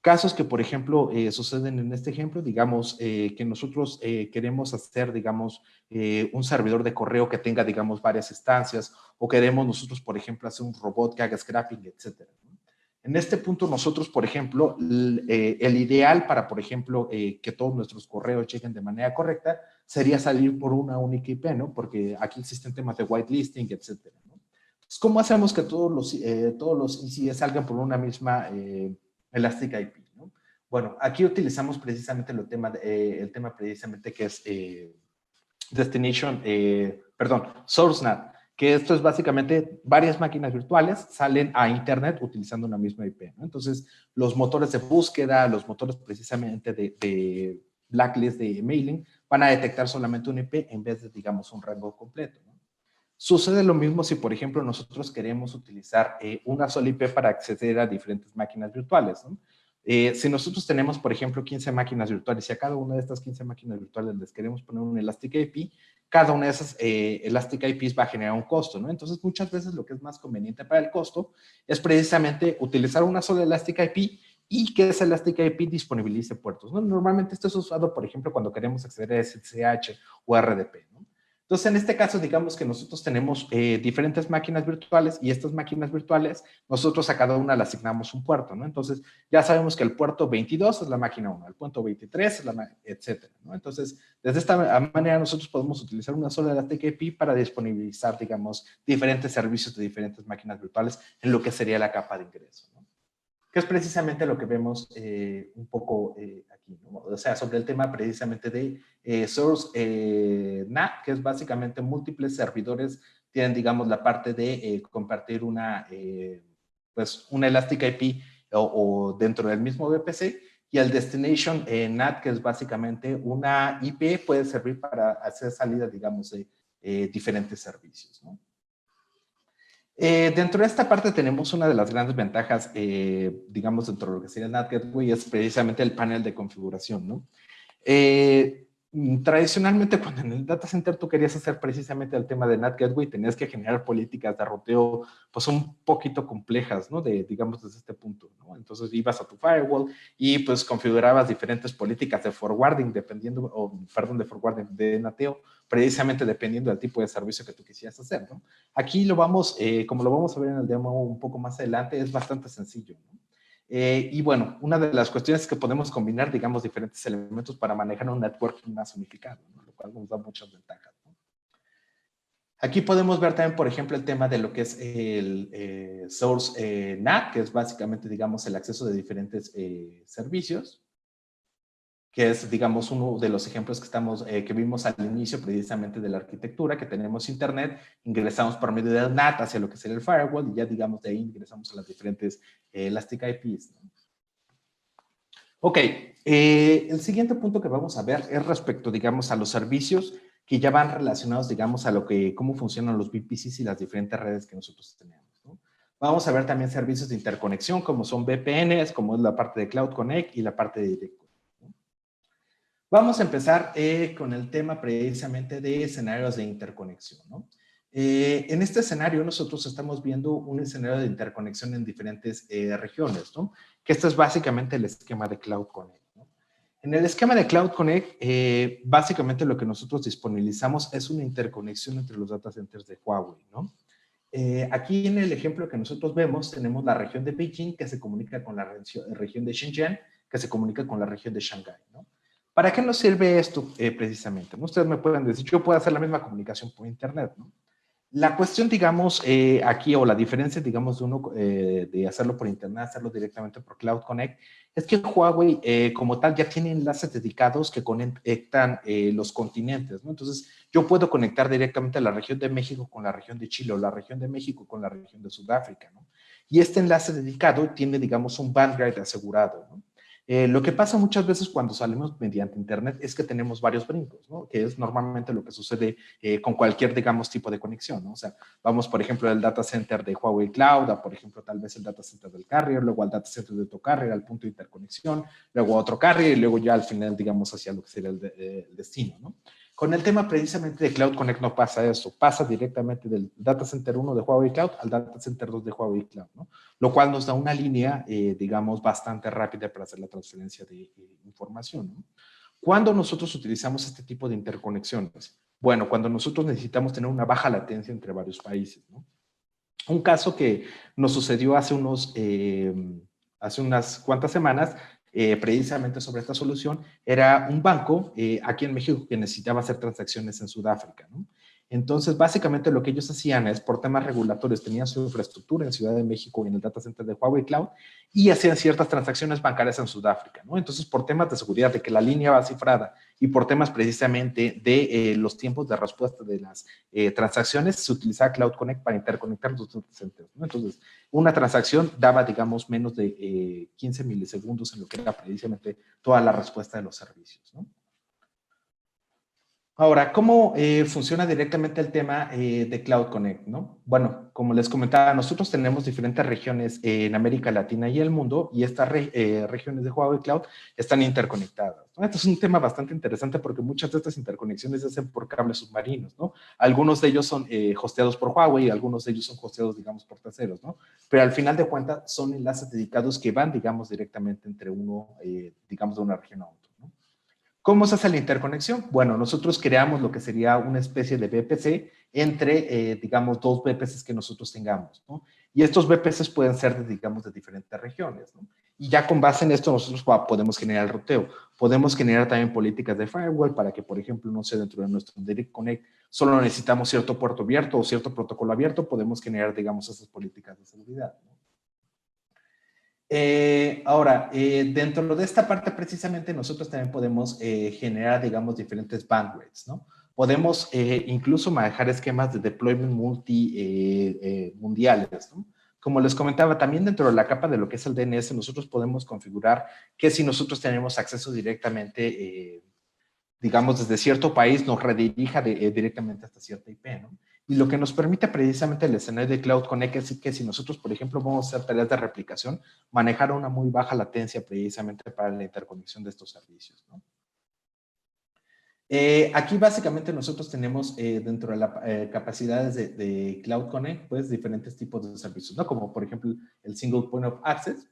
Casos que, por ejemplo, suceden en este ejemplo, digamos, que nosotros queremos hacer, digamos, un servidor de correo que tenga, digamos, varias instancias, o queremos nosotros, por ejemplo, hacer un robot que haga scrapping, etcétera, ¿no? En este punto nosotros, por ejemplo, el ideal para, por ejemplo, que todos nuestros correos lleguen de manera correcta sería salir por una única IP, ¿no? Porque aquí existen temas de whitelisting, etcétera, ¿no? Entonces, ¿cómo hacemos que todos los ECS salgan por una misma Elastic IP, ¿no? Bueno, aquí utilizamos precisamente el tema precisamente que es SourceNAT, que esto es básicamente varias máquinas virtuales salen a Internet utilizando una misma IP, ¿no? Entonces, los motores de búsqueda, los motores precisamente de blacklist de mailing, van a detectar solamente una IP en vez de, digamos, un rango completo, ¿no? Sucede lo mismo si, por ejemplo, nosotros queremos utilizar una sola IP para acceder a diferentes máquinas virtuales, ¿no? Si nosotros tenemos, por ejemplo, 15 máquinas virtuales y a cada una de estas 15 máquinas virtuales les queremos poner un Elastic IP, cada una de esas Elastic IPs va a generar un costo, ¿no? Entonces, muchas veces lo que es más conveniente para el costo es precisamente utilizar una sola Elastic IP y que esa Elastic IP disponibilice puertos, ¿no? Normalmente esto es usado, por ejemplo, cuando queremos acceder a SSH o RDP, ¿no? Entonces, en este caso, digamos que nosotros tenemos diferentes máquinas virtuales y estas máquinas virtuales, nosotros a cada una le asignamos un puerto, ¿no? Entonces, ya sabemos que el puerto 22 es la máquina 1, el puerto 23 es la etcétera, ¿no? Entonces, desde esta manera nosotros podemos utilizar una sola Elastic IP para disponibilizar, digamos, diferentes servicios de diferentes máquinas virtuales en lo que sería la capa de ingreso, ¿no? Que es precisamente lo que vemos un poco aquí, ¿no? O sea, sobre el tema precisamente de Source NAT, que es básicamente múltiples servidores, tienen, digamos, la parte de compartir pues, una Elastic IP o dentro del mismo VPC, y el Destination NAT, que es básicamente una IP, puede servir para hacer salida, digamos, de diferentes servicios, ¿no? Dentro de esta parte tenemos una de las grandes ventajas, digamos, dentro de lo que sería el NAT Gateway, es precisamente el panel de configuración, ¿no? Tradicionalmente, cuando en el data center tú querías hacer precisamente el tema de NAT Gateway, tenías que generar políticas de ruteo, pues un poquito complejas, ¿no? Digamos, desde este punto, ¿no? Entonces ibas a tu firewall y pues configurabas diferentes políticas de forwarding, de forwarding, de nateo, precisamente dependiendo del tipo de servicio que tú quisieras hacer, ¿no? Aquí como lo vamos a ver en el demo un poco más adelante, es bastante sencillo, ¿no? Y bueno, una de las cuestiones es que podemos combinar, digamos, diferentes elementos para manejar un networking más unificado, ¿no? Lo cual nos da muchas ventajas, ¿no? Aquí podemos ver también, por ejemplo, el tema de lo que es el Source NAT, que es básicamente, digamos, el acceso de diferentes servicios, que es, digamos, uno de los ejemplos que vimos al inicio precisamente de la arquitectura, que tenemos internet, ingresamos por medio del NAT hacia lo que sería el firewall y ya, digamos, de ahí ingresamos a las diferentes Elastic IPs, ¿no? Ok, el siguiente punto que vamos a ver es respecto, digamos, a los servicios que ya van relacionados, digamos, cómo funcionan los VPCs y las diferentes redes que nosotros tenemos, ¿no? Vamos a ver también servicios de interconexión, como son VPNs, como es la parte de Cloud Connect y la parte de Direct. Vamos a empezar con el tema precisamente de escenarios de interconexión, ¿no? En este escenario nosotros estamos viendo un escenario de interconexión en diferentes regiones, ¿no? Que esto es básicamente el esquema de Cloud Connect, ¿no? En el esquema de Cloud Connect, básicamente lo que nosotros disponibilizamos es una interconexión entre los data centers de Huawei, ¿no? Aquí en el ejemplo que nosotros vemos, tenemos la región de Beijing que se comunica con la región de Shenzhen, que se comunica con la región de Shanghái, ¿no? ¿Para qué nos sirve esto precisamente? ¿No? Ustedes me pueden decir, yo puedo hacer la misma comunicación por Internet, ¿no? La cuestión, digamos, aquí, o la diferencia, digamos, de uno de hacerlo por Internet, hacerlo directamente por Cloud Connect, es que Huawei, como tal, ya tiene enlaces dedicados que conectan los continentes, ¿no? Entonces, yo puedo conectar directamente a la región de México con la región de Chile, o la región de México con la región de Sudáfrica, ¿no? Y este enlace dedicado tiene, digamos, un bandwidth asegurado, ¿no? Lo que pasa muchas veces cuando salimos mediante Internet es que tenemos varios brincos, ¿no? Que es normalmente lo que sucede con cualquier, digamos, tipo de conexión, ¿no? O sea, vamos, por ejemplo, del data center de Huawei Cloud a, por ejemplo, tal vez el data center del carrier, luego al data center de otro carrier, al punto de interconexión, luego a otro carrier y luego ya al final, digamos, hacia lo que sería el destino, ¿no? Con el tema precisamente de Cloud Connect no pasa eso, pasa directamente del data center 1 de Huawei Cloud al data center 2 de Huawei Cloud, ¿no? Lo cual nos da una línea, digamos, bastante rápida para hacer la transferencia de información, ¿no? ¿Cuándo nosotros utilizamos este tipo de interconexiones? Bueno, cuando nosotros necesitamos tener una baja latencia entre varios países, ¿no? Un caso que nos sucedió hace unas cuantas semanas, precisamente sobre esta solución, era un banco aquí en México que necesitaba hacer transacciones en Sudáfrica, ¿no? Entonces, básicamente lo que ellos hacían es, por temas regulatorios, tenían su infraestructura en Ciudad de México y en el data center de Huawei Cloud y hacían ciertas transacciones bancarias en Sudáfrica, ¿no? Entonces, por temas de seguridad, de que la línea va cifrada y por temas precisamente de los tiempos de respuesta de las transacciones, se utilizaba Cloud Connect para interconectar los data centers, ¿no? Entonces, una transacción daba, digamos, menos de 15 milisegundos en lo que era precisamente toda la respuesta de los servicios, ¿no? Ahora, ¿cómo funciona directamente el tema de Cloud Connect, ¿no? Bueno, como les comentaba, nosotros tenemos diferentes regiones en América Latina y el mundo, y estas regiones de Huawei Cloud están interconectadas, ¿no? Esto es un tema bastante interesante porque muchas de estas interconexiones se hacen por cables submarinos, ¿no? Algunos de ellos son hosteados por Huawei y algunos de ellos son hosteados, digamos, por terceros, ¿no? Pero al final de cuentas son enlaces dedicados que van, digamos, directamente entre uno, digamos, de una región a otra, ¿no? ¿Cómo se hace la interconexión? Bueno, nosotros creamos lo que sería una especie de VPC entre, digamos, dos VPCs que nosotros tengamos, ¿no? Y estos VPCs pueden ser, digamos, de diferentes regiones, ¿no? Y ya con base en esto nosotros podemos generar el ruteo. Podemos generar también políticas de firewall para que, por ejemplo, no sé, dentro de nuestro Direct Connect solo necesitamos cierto puerto abierto o cierto protocolo abierto, podemos generar, digamos, esas políticas de seguridad, ¿no? Ahora, dentro de esta parte precisamente nosotros también podemos generar, digamos, diferentes bandwidths, ¿no? Podemos incluso manejar esquemas de deployment mundiales, ¿no? Como les comentaba, también dentro de la capa de lo que es el DNS, nosotros podemos configurar que si nosotros tenemos acceso directamente, digamos, desde cierto país, nos redirija directamente hasta cierta IP, ¿no? Y lo que nos permite precisamente el escenario de Cloud Connect es que si nosotros, por ejemplo, vamos a hacer tareas de replicación, manejar una muy baja latencia precisamente para la interconexión de estos servicios, ¿no? Aquí básicamente nosotros tenemos dentro de las capacidades de Cloud Connect, pues diferentes tipos de servicios, ¿no? Como por ejemplo el Single Point of Access.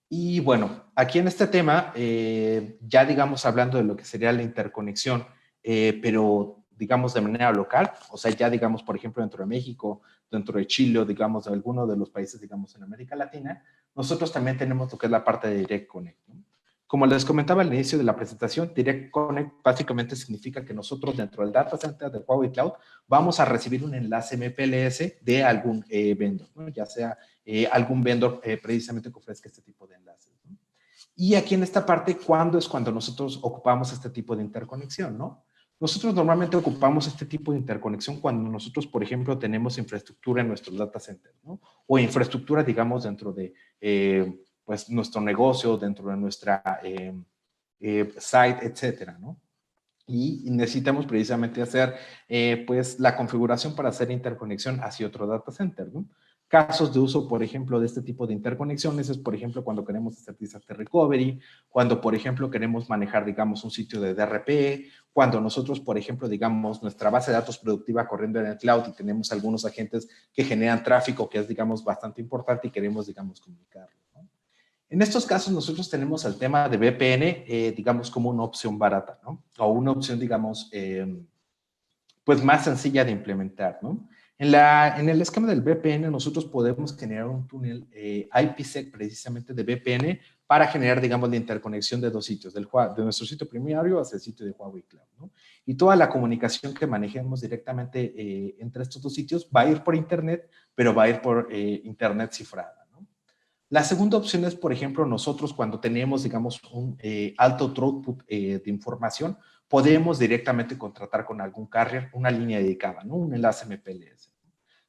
Y bueno, aquí en este tema, ya digamos hablando de lo que sería la interconexión, pero digamos de manera local, o sea, ya digamos, por ejemplo, dentro de México, dentro de Chile, o digamos de alguno de los países, digamos, en América Latina, nosotros también tenemos lo que es la parte de Direct Connect, ¿no? Como les comentaba al inicio de la presentación, Direct Connect básicamente significa que nosotros dentro del data center de Huawei Cloud vamos a recibir un enlace MPLS de algún vendor, ¿no? Ya sea algún vendor precisamente que ofrezca este tipo de enlaces, ¿no? Y aquí en esta parte, ¿cuándo es cuando nosotros ocupamos este tipo de interconexión, ¿no? Nosotros normalmente ocupamos este tipo de interconexión cuando nosotros, por ejemplo, tenemos infraestructura en nuestros data centers, ¿no? O infraestructura, digamos, dentro de pues, nuestro negocio, dentro de nuestra site, etcétera, ¿no? Y necesitamos precisamente hacer pues la configuración para hacer interconexión hacia otro data center, ¿no? Casos de uso, por ejemplo, de este tipo de interconexiones es, por ejemplo, cuando queremos hacer disaster recovery, cuando, por ejemplo, queremos manejar, digamos, un sitio de DRP, cuando nosotros, por ejemplo, digamos, nuestra base de datos productiva corriendo en el cloud y tenemos algunos agentes que generan tráfico que es, digamos, bastante importante y queremos, digamos, comunicarlo, ¿no? En estos casos nosotros tenemos el tema de VPN, digamos, como una opción barata, ¿no? O una opción, digamos, pues más sencilla de implementar, ¿no? En el esquema del VPN nosotros podemos generar un túnel IPsec precisamente de VPN para generar, digamos, la interconexión de dos sitios, de nuestro sitio primario hacia el sitio de Huawei Cloud, ¿no? Y toda la comunicación que manejemos directamente entre estos dos sitios va a ir por Internet, pero va a ir por Internet cifrada, ¿no? La segunda opción es, por ejemplo, nosotros cuando tenemos, digamos, un alto throughput de información, podemos directamente contratar con algún carrier una línea dedicada, ¿no? Un enlace MPLS.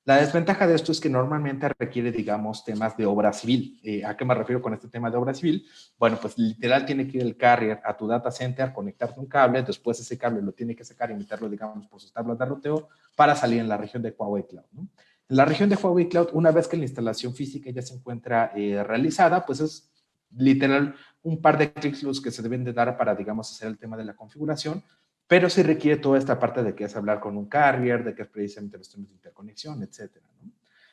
La desventaja de esto es que normalmente requiere, digamos, temas de obra civil. ¿A qué me refiero con este tema de obra civil? Bueno, pues literal tiene que ir el carrier a tu data center, conectarte un cable, después ese cable lo tiene que sacar y meterlo, digamos, por sus tablas de ruteo para salir en la región de Huawei Cloud, ¿no? En la región de Huawei Cloud, una vez que la instalación física ya se encuentra realizada, pues es literal un par de clics los que se deben de dar para, digamos, hacer el tema de la configuración, pero sí requiere toda esta parte de que es hablar con un carrier, de que es precisamente los temas de interconexión, etcétera, ¿no?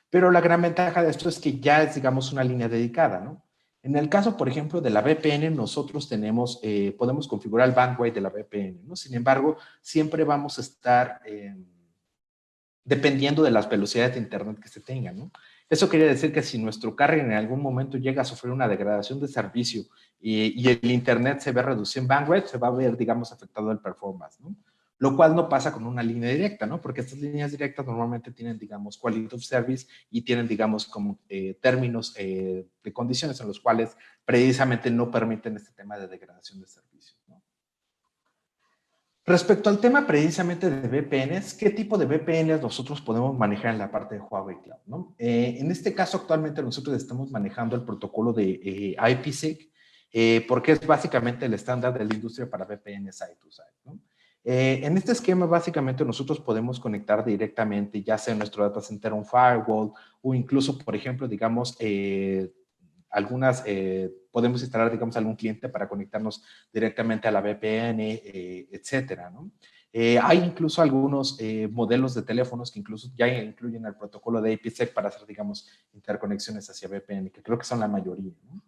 Pero la gran ventaja de esto es que ya es, digamos, una línea dedicada, ¿no? En el caso, por ejemplo, de la VPN, nosotros tenemos, podemos configurar el bandwidth de la VPN, ¿no? Sin embargo, siempre vamos a estar dependiendo de las velocidades de Internet que se tengan, ¿no? Eso quiere decir que si nuestro carrier en algún momento llega a sufrir una degradación de servicio y el Internet se ve reducido en bandwidth, se va a ver, digamos, afectado el performance, ¿no? Lo cual no pasa con una línea directa, ¿no? Porque estas líneas directas normalmente tienen, digamos, quality of service y tienen, digamos, como términos de condiciones en los cuales precisamente no permiten este tema de degradación de servicios, ¿no? Respecto al tema precisamente de VPNs, ¿qué tipo de VPNs nosotros podemos manejar en la parte de Huawei Cloud, ¿no? En este caso, actualmente nosotros estamos manejando el protocolo de IPsec, porque es básicamente el estándar de la industria para VPN site-to-site, ¿no? En este esquema, básicamente, nosotros podemos conectar directamente, ya sea en nuestro data center a un firewall, o incluso, por ejemplo, digamos, podemos instalar, digamos, algún cliente para conectarnos directamente a la VPN, etcétera, ¿no? Hay incluso algunos modelos de teléfonos que incluso ya incluyen el protocolo de IPsec para hacer, digamos, interconexiones hacia VPN, que creo que son la mayoría, ¿no?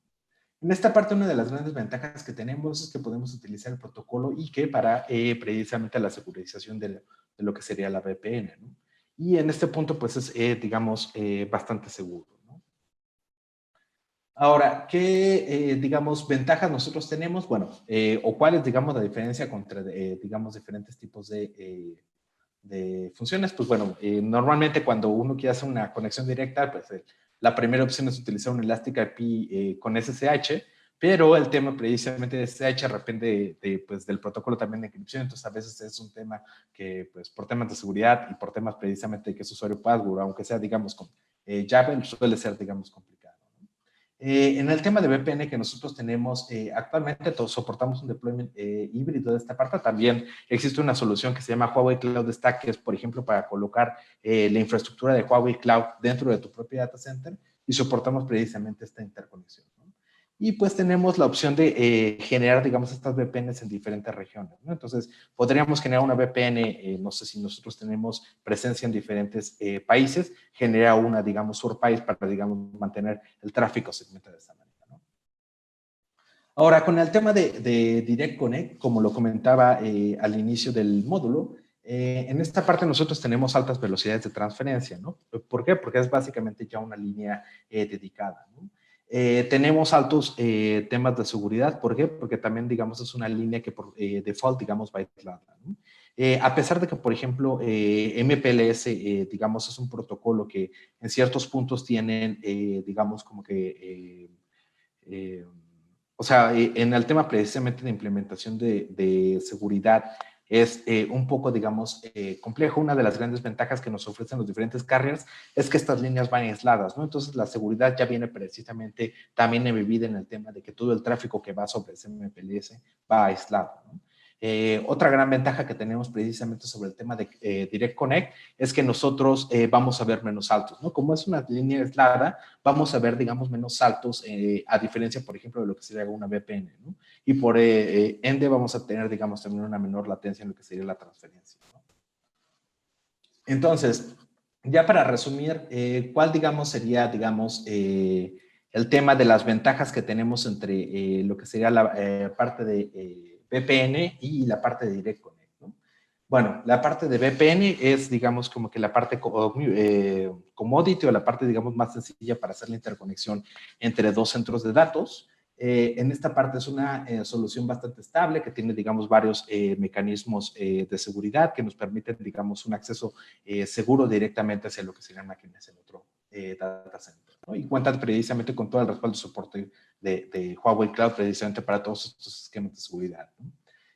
En esta parte, una de las grandes ventajas que tenemos es que podemos utilizar el protocolo IKE para precisamente la segurización de lo que sería la VPN, ¿no? Y en este punto, pues es, digamos, bastante seguro, ¿no? Ahora, ¿qué, digamos, ventajas nosotros tenemos? Bueno, o cuál es, digamos, la diferencia contra, digamos, diferentes tipos de funciones. Pues bueno, normalmente cuando uno quiere hacer una conexión directa, pues la primera opción es utilizar un Elastic IP con SSH, pero el tema precisamente de SSH depende pues, del protocolo también de encripción, entonces a veces es un tema que, pues, por temas de seguridad y por temas precisamente de que es usuario password, aunque sea, digamos, con Java, suele ser, digamos, complicado, ¿no? En el tema de VPN que nosotros tenemos, actualmente todos soportamos un deployment híbrido de esta parte. También existe una solución que se llama Huawei Cloud Stack, que es, por ejemplo, para colocar la infraestructura de Huawei Cloud dentro de tu propio data center y soportamos precisamente esta interconexión, ¿no? Y pues tenemos la opción de generar, digamos, estas VPNs en diferentes regiones, ¿no? Entonces, podríamos generar una VPN, no sé si nosotros tenemos presencia en diferentes países, genera una, digamos, surpaís para, digamos, mantener el tráfico segmentado de esta manera, ¿no? Ahora, con el tema de Direct Connect, como lo comentaba al inicio del módulo, en esta parte nosotros tenemos altas velocidades de transferencia, ¿no? ¿Por qué? Porque es básicamente ya una línea dedicada, ¿no? Tenemos altos temas de seguridad, ¿por qué? Porque también, digamos, es una línea que por default, digamos, va aislada, ¿no? A pesar de que, por ejemplo, MPLS, digamos, es un protocolo que en ciertos puntos tienen, digamos, como que o sea, en el tema precisamente de implementación de seguridad es un poco, digamos, complejo. Una de las grandes ventajas que nos ofrecen los diferentes carriers es que estas líneas van aisladas, ¿no? Entonces, la seguridad ya viene precisamente también embebida en el tema de que todo el tráfico que va sobre ese MPLS va aislado, ¿no? Otra gran ventaja que tenemos precisamente sobre el tema de Direct Connect es que nosotros vamos a ver menos saltos, ¿no? Como es una línea aislada, vamos a ver, digamos, menos saltos, a diferencia, por ejemplo, de lo que sería una VPN, ¿no? Y por ende vamos a tener, digamos, también una menor latencia en lo que sería la transferencia, ¿no? Entonces, ya para resumir, ¿cuál, digamos, sería, digamos, el tema de las ventajas que tenemos entre lo que sería la parte de VPN y la parte de Direct Connect, ¿no? Bueno, la parte de VPN es, digamos, como que la parte commodity o la parte, digamos, más sencilla para hacer la interconexión entre dos centros de datos. En esta parte es una solución bastante estable que tiene, digamos, varios mecanismos de seguridad que nos permiten, digamos, un acceso seguro directamente hacia lo que serían máquinas en otro data center, ¿no? Y cuentan precisamente con todo el respaldo y soporte de Huawei Cloud precisamente para todos estos esquemas de seguridad, ¿no?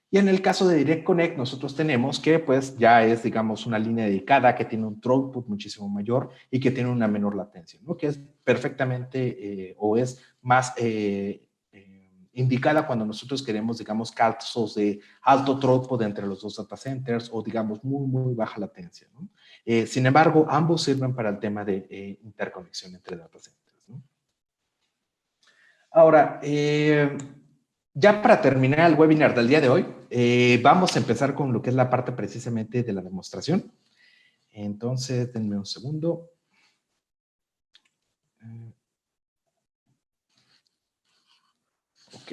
Y en el caso de Direct Connect, nosotros tenemos que, pues, ya es, digamos, una línea dedicada que tiene un throughput muchísimo mayor y que tiene una menor latencia, ¿no? Que es perfectamente o es más indicada cuando nosotros queremos, digamos, casos de alto throughput entre los dos data centers o, digamos, muy, muy baja latencia, ¿no? Sin embargo, ambos sirven para el tema de interconexión entre data centers, ¿no? Ahora, ya para terminar el webinar del día de hoy, vamos a empezar con lo que es la parte precisamente de la demostración. Entonces, denme un segundo. Ok.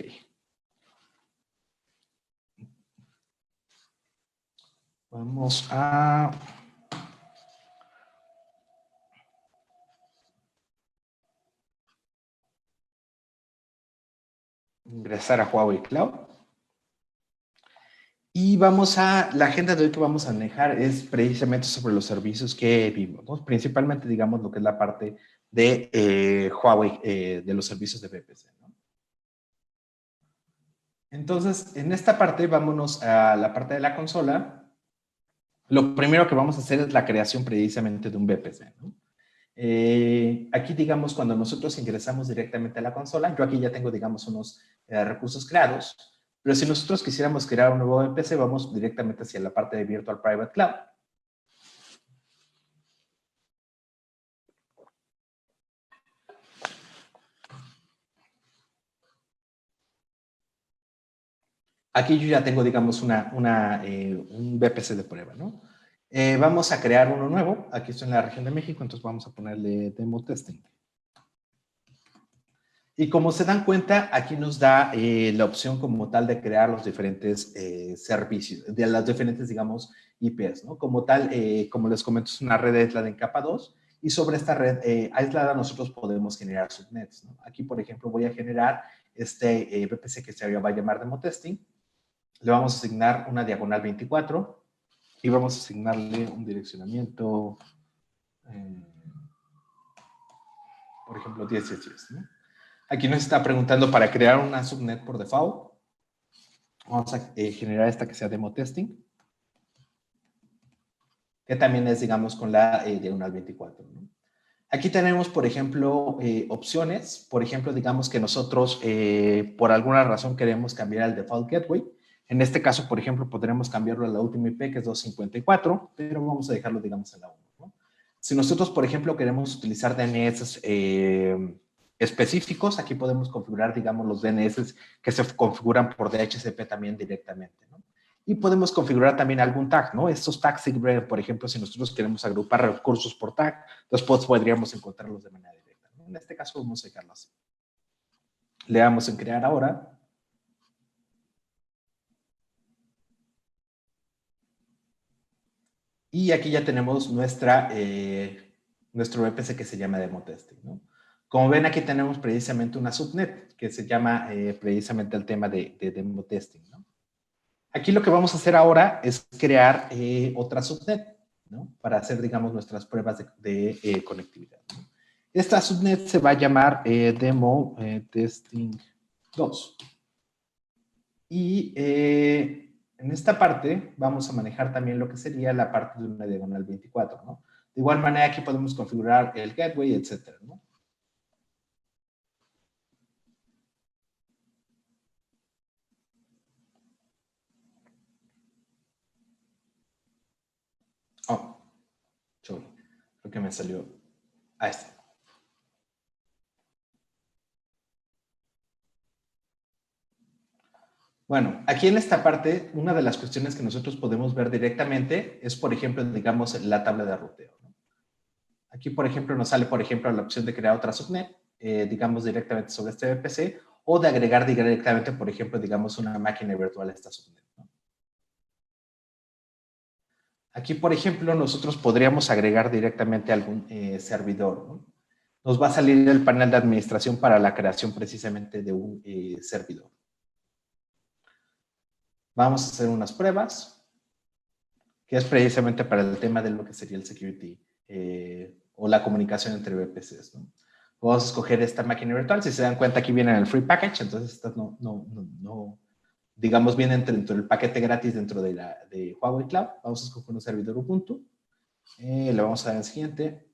Vamos a ingresar a Huawei Cloud. Y vamos a, la agenda de hoy que vamos a manejar es precisamente sobre los servicios que vimos, ¿no? Principalmente, digamos, lo que es la parte de Huawei, de los servicios de VPC, ¿no? Entonces, en esta parte, vámonos a la parte de la consola. Lo primero que vamos a hacer es la creación precisamente de un VPC, ¿no? Aquí, digamos, cuando nosotros ingresamos directamente a la consola, yo aquí ya tengo, digamos, unos recursos creados, pero si nosotros quisiéramos crear un nuevo VPC, vamos directamente hacia la parte de Virtual Private Cloud. Aquí yo ya tengo, digamos, un VPC de prueba, ¿no? Vamos a crear uno nuevo. Aquí estoy en la región de México, entonces vamos a ponerle demo testing. Y como se dan cuenta, aquí nos da la opción como tal de crear los diferentes servicios, de las diferentes, digamos, IPs, ¿no? Como tal, como les comento, es una red aislada en capa 2 y sobre esta red aislada nosotros podemos generar subnets, ¿no? Aquí, por ejemplo, voy a generar este VPC que se va a llamar demo testing. Le vamos a asignar una diagonal 24 y vamos a asignarle un direccionamiento, eh, por ejemplo, 10, 10, 10, ¿no? Aquí nos está preguntando para crear una subnet por default. Vamos a generar esta que sea demo testing, que también es, digamos, con la diagonal 24, ¿no? Aquí tenemos, por ejemplo, opciones. Por ejemplo, digamos que nosotros, por alguna razón, queremos cambiar el default gateway. En este caso, por ejemplo, podremos cambiarlo a la última IP, que es 254, pero vamos a dejarlo, digamos, en la 1, ¿no? Si nosotros, por ejemplo, queremos utilizar DNS específicos, aquí podemos configurar, digamos, los DNS que se configuran por DHCP también directamente, ¿no? Y podemos configurar también algún tag, ¿no? Estos tags sirven, por ejemplo, si nosotros queremos agrupar recursos por tag, después podríamos encontrarlos de manera directa, ¿no? En este caso vamos a dejarlo así. Le damos en crear ahora. Y aquí ya tenemos nuestro VPC que se llama demo testing, ¿no? Como ven, aquí tenemos precisamente una subnet que se llama precisamente el tema de demo testing, ¿no? Aquí lo que vamos a hacer ahora es crear otra subnet, ¿no? Para hacer, digamos, nuestras pruebas de conectividad, ¿no? Esta subnet se va a llamar demo testing 2. Y en esta parte vamos a manejar también lo que sería la parte de una diagonal 24, ¿no? De igual manera aquí podemos configurar el gateway, etcétera, ¿no? Sorry, creo que me salió. Ahí está. Bueno, aquí en esta parte, una de las cuestiones que nosotros podemos ver directamente es, por ejemplo, digamos, la tabla de ruteo, ¿no? Aquí, por ejemplo, nos sale, por ejemplo, la opción de crear otra subnet, digamos, directamente sobre este VPC, o de agregar directamente, por ejemplo, digamos, una máquina virtual a esta subnet, ¿no? Aquí, por ejemplo, nosotros podríamos agregar directamente algún servidor, ¿no? Nos va a salir el panel de administración para la creación precisamente de un servidor. Vamos a hacer unas pruebas, que es precisamente para el tema de lo que sería el security o la comunicación entre VPCs, ¿no? Vamos a escoger esta máquina virtual. Si se dan cuenta, aquí viene en el free package, entonces estas no digamos, vienen dentro del paquete gratis dentro de Huawei Cloud. Vamos a escoger un servidor Ubuntu. Le vamos a dar en siguiente.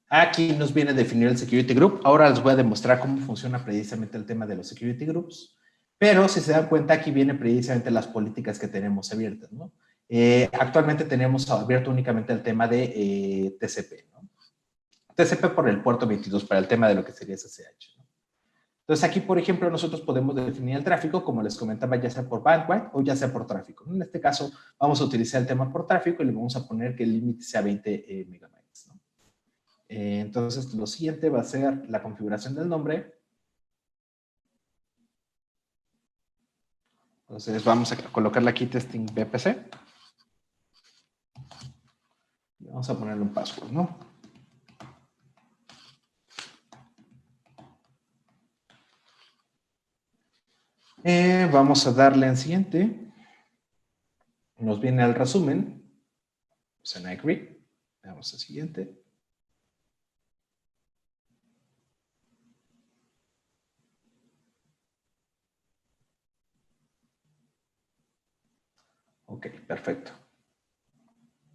Aquí nos viene a definir el security group. Ahora les voy a demostrar cómo funciona precisamente el tema de los security groups. Pero si se dan cuenta, aquí vienen precisamente las políticas que tenemos abiertas, ¿no? Actualmente tenemos abierto únicamente el tema de TCP, ¿no? TCP por el puerto 22 para el tema de lo que sería SSH, ¿no? Entonces aquí, por ejemplo, nosotros podemos definir el tráfico, como les comentaba, ya sea por bandwidth o ya sea por tráfico, ¿no? En este caso, vamos a utilizar el tema por tráfico y le vamos a poner que el límite sea 20 megabytes, ¿no? Entonces, lo siguiente va a ser la configuración del nombre. Entonces, vamos a colocarle aquí testing VPC. Vamos a ponerle un password, ¿no? Vamos a darle en siguiente. Nos viene el resumen. Pues en agree. Vamos al siguiente. Ok, perfecto.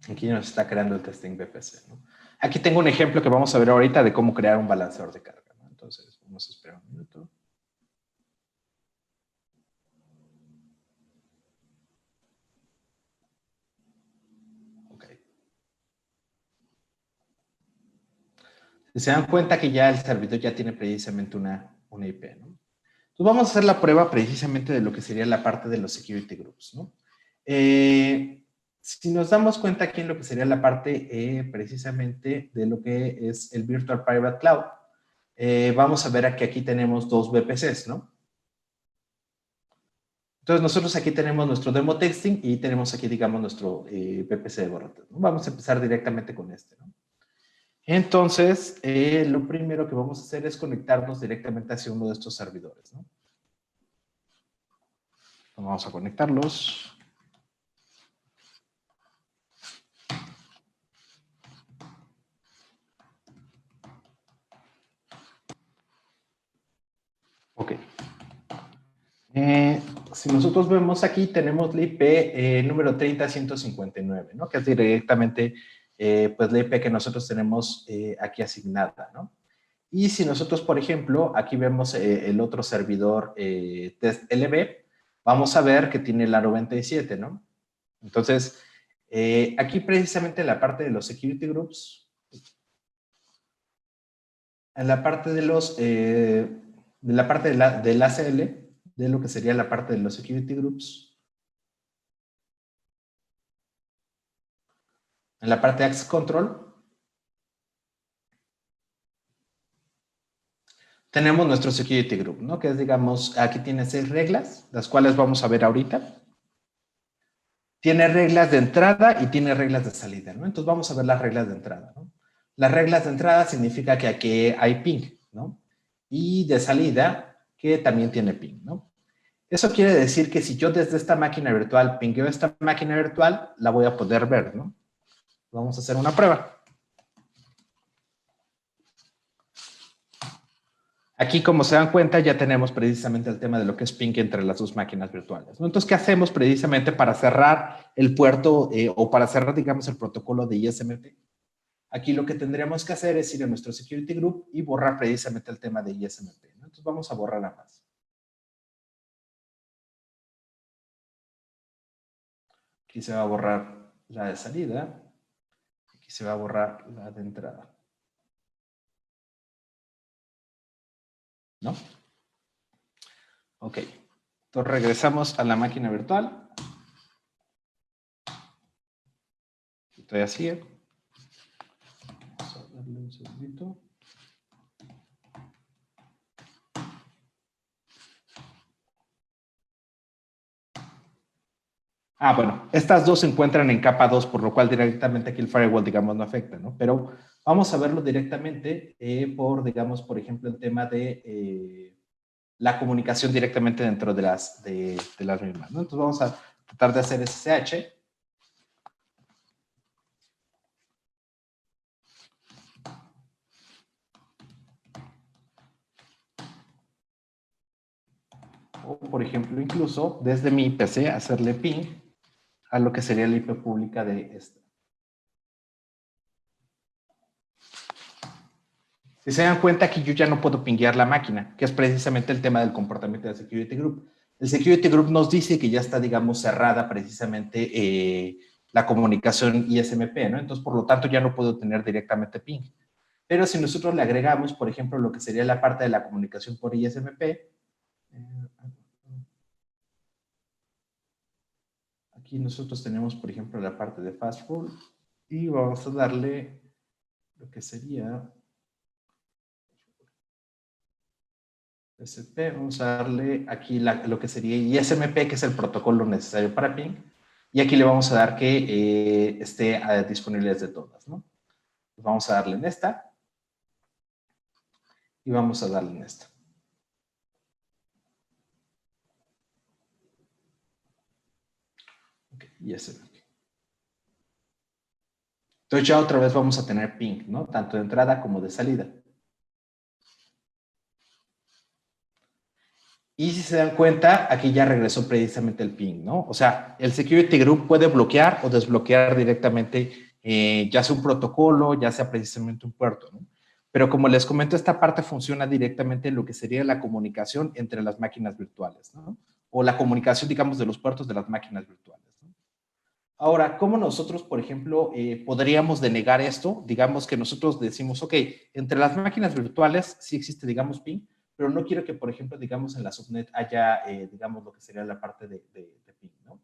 Aquí nos está creando el testing VPC, ¿no? Aquí tengo un ejemplo que vamos a ver ahorita de cómo crear un balanceador de carga, ¿no? Entonces, vamos a esperar un minuto. Ok. Si se dan cuenta que ya el servidor ya tiene precisamente una IP, ¿no? Entonces, vamos a hacer la prueba precisamente de lo que sería la parte de los security groups, ¿no? Si nos damos cuenta aquí en lo que sería la parte precisamente de lo que es el Virtual Private Cloud, vamos a ver que aquí tenemos dos VPCs, ¿no? Entonces, nosotros aquí tenemos nuestro demo texting y tenemos aquí, digamos, nuestro VPC de borrata, ¿no? Vamos a empezar directamente con este, ¿no? Entonces, lo primero que vamos a hacer es conectarnos directamente hacia uno de estos servidores, ¿no? Vamos a conectarlos. Ok. Si nosotros vemos aquí, tenemos la IP número 30159, ¿no? Que es directamente, pues, la IP que nosotros tenemos aquí asignada, ¿no? Y si nosotros, por ejemplo, aquí vemos el otro servidor test LB, vamos a ver que tiene la 97, ¿no? Entonces, aquí precisamente en la parte de los security groups, en la parte de los, de la parte del ACL, de lo que sería la parte de los security groups, en la parte de access control, tenemos nuestro security group, ¿no? Que es, digamos, aquí tiene 6 reglas, las cuales vamos a ver ahorita. Tiene reglas de entrada y tiene reglas de salida, ¿no? Entonces vamos a ver las reglas de entrada, ¿no? Las reglas de entrada significa que aquí hay ping, ¿no? Y de salida, que también tiene ping, ¿no? Eso quiere decir que si yo desde esta máquina virtual pingueo esta máquina virtual, la voy a poder ver, ¿no? Vamos a hacer una prueba. Aquí, como se dan cuenta, ya tenemos precisamente el tema de lo que es ping entre las dos máquinas virtuales, ¿no? Entonces, ¿qué hacemos precisamente para cerrar el puerto o para cerrar, digamos, el protocolo de ISMP? Aquí lo que tendríamos que hacer es ir a nuestro security group y borrar precisamente el tema de ISMP, ¿no? Entonces, vamos a borrar ambas. Aquí se va a borrar la de salida. se va a borrar la de entrada. ¿No? Ok. Entonces regresamos a la máquina virtual. Estoy así. Vamos a darle un segundito. Bueno, estas dos se encuentran en capa 2, por lo cual directamente aquí el firewall, digamos, no afecta, ¿no? Pero vamos a verlo directamente digamos, por ejemplo, el tema de la comunicación directamente dentro de las mismas, ¿no? Entonces vamos a tratar de hacer SSH. O, por ejemplo, incluso desde mi PC hacerle ping a lo que sería la IP pública de esta. Si se dan cuenta que yo ya no puedo pinguear la máquina, que es precisamente el tema del comportamiento del Security Group. El Security Group nos dice que ya está, digamos, cerrada precisamente la comunicación ISMP, ¿no? Entonces, por lo tanto, ya no puedo tener directamente ping. Pero si nosotros le agregamos, por ejemplo, lo que sería la parte de la comunicación por ISMP, aquí nosotros tenemos, por ejemplo, la parte de Fastful y vamos a darle lo que sería SP, vamos a darle aquí lo que sería ISMP, que es el protocolo necesario para ping, y aquí le vamos a dar que esté disponible desde todas, ¿no? Vamos a darle en esta y vamos a darle en esta. Ok, ISMP. Entonces ya otra vez vamos a tener ping, ¿no? Tanto de entrada como de salida. Y si se dan cuenta, aquí ya regresó precisamente el ping, ¿no? O sea, el Security Group puede bloquear o desbloquear directamente, ya sea un protocolo, ya sea precisamente un puerto, ¿no? Pero como les comento, esta parte funciona directamente en lo que sería la comunicación entre las máquinas virtuales, ¿no? O la comunicación, digamos, de los puertos de las máquinas virtuales, ¿no? Ahora, ¿cómo nosotros, por ejemplo, podríamos denegar esto? Digamos que nosotros decimos, ok, entre las máquinas virtuales sí existe, digamos, ping, pero no quiero que, por ejemplo, digamos, en la subnet haya, digamos, lo que sería la parte de ping, ¿no?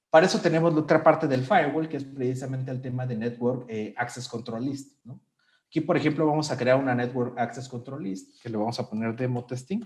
Para eso tenemos la otra parte del firewall, que es precisamente el tema de Network Access Control List, ¿no? Aquí, por ejemplo, vamos a crear una Network Access Control List, que le vamos a poner demo testing.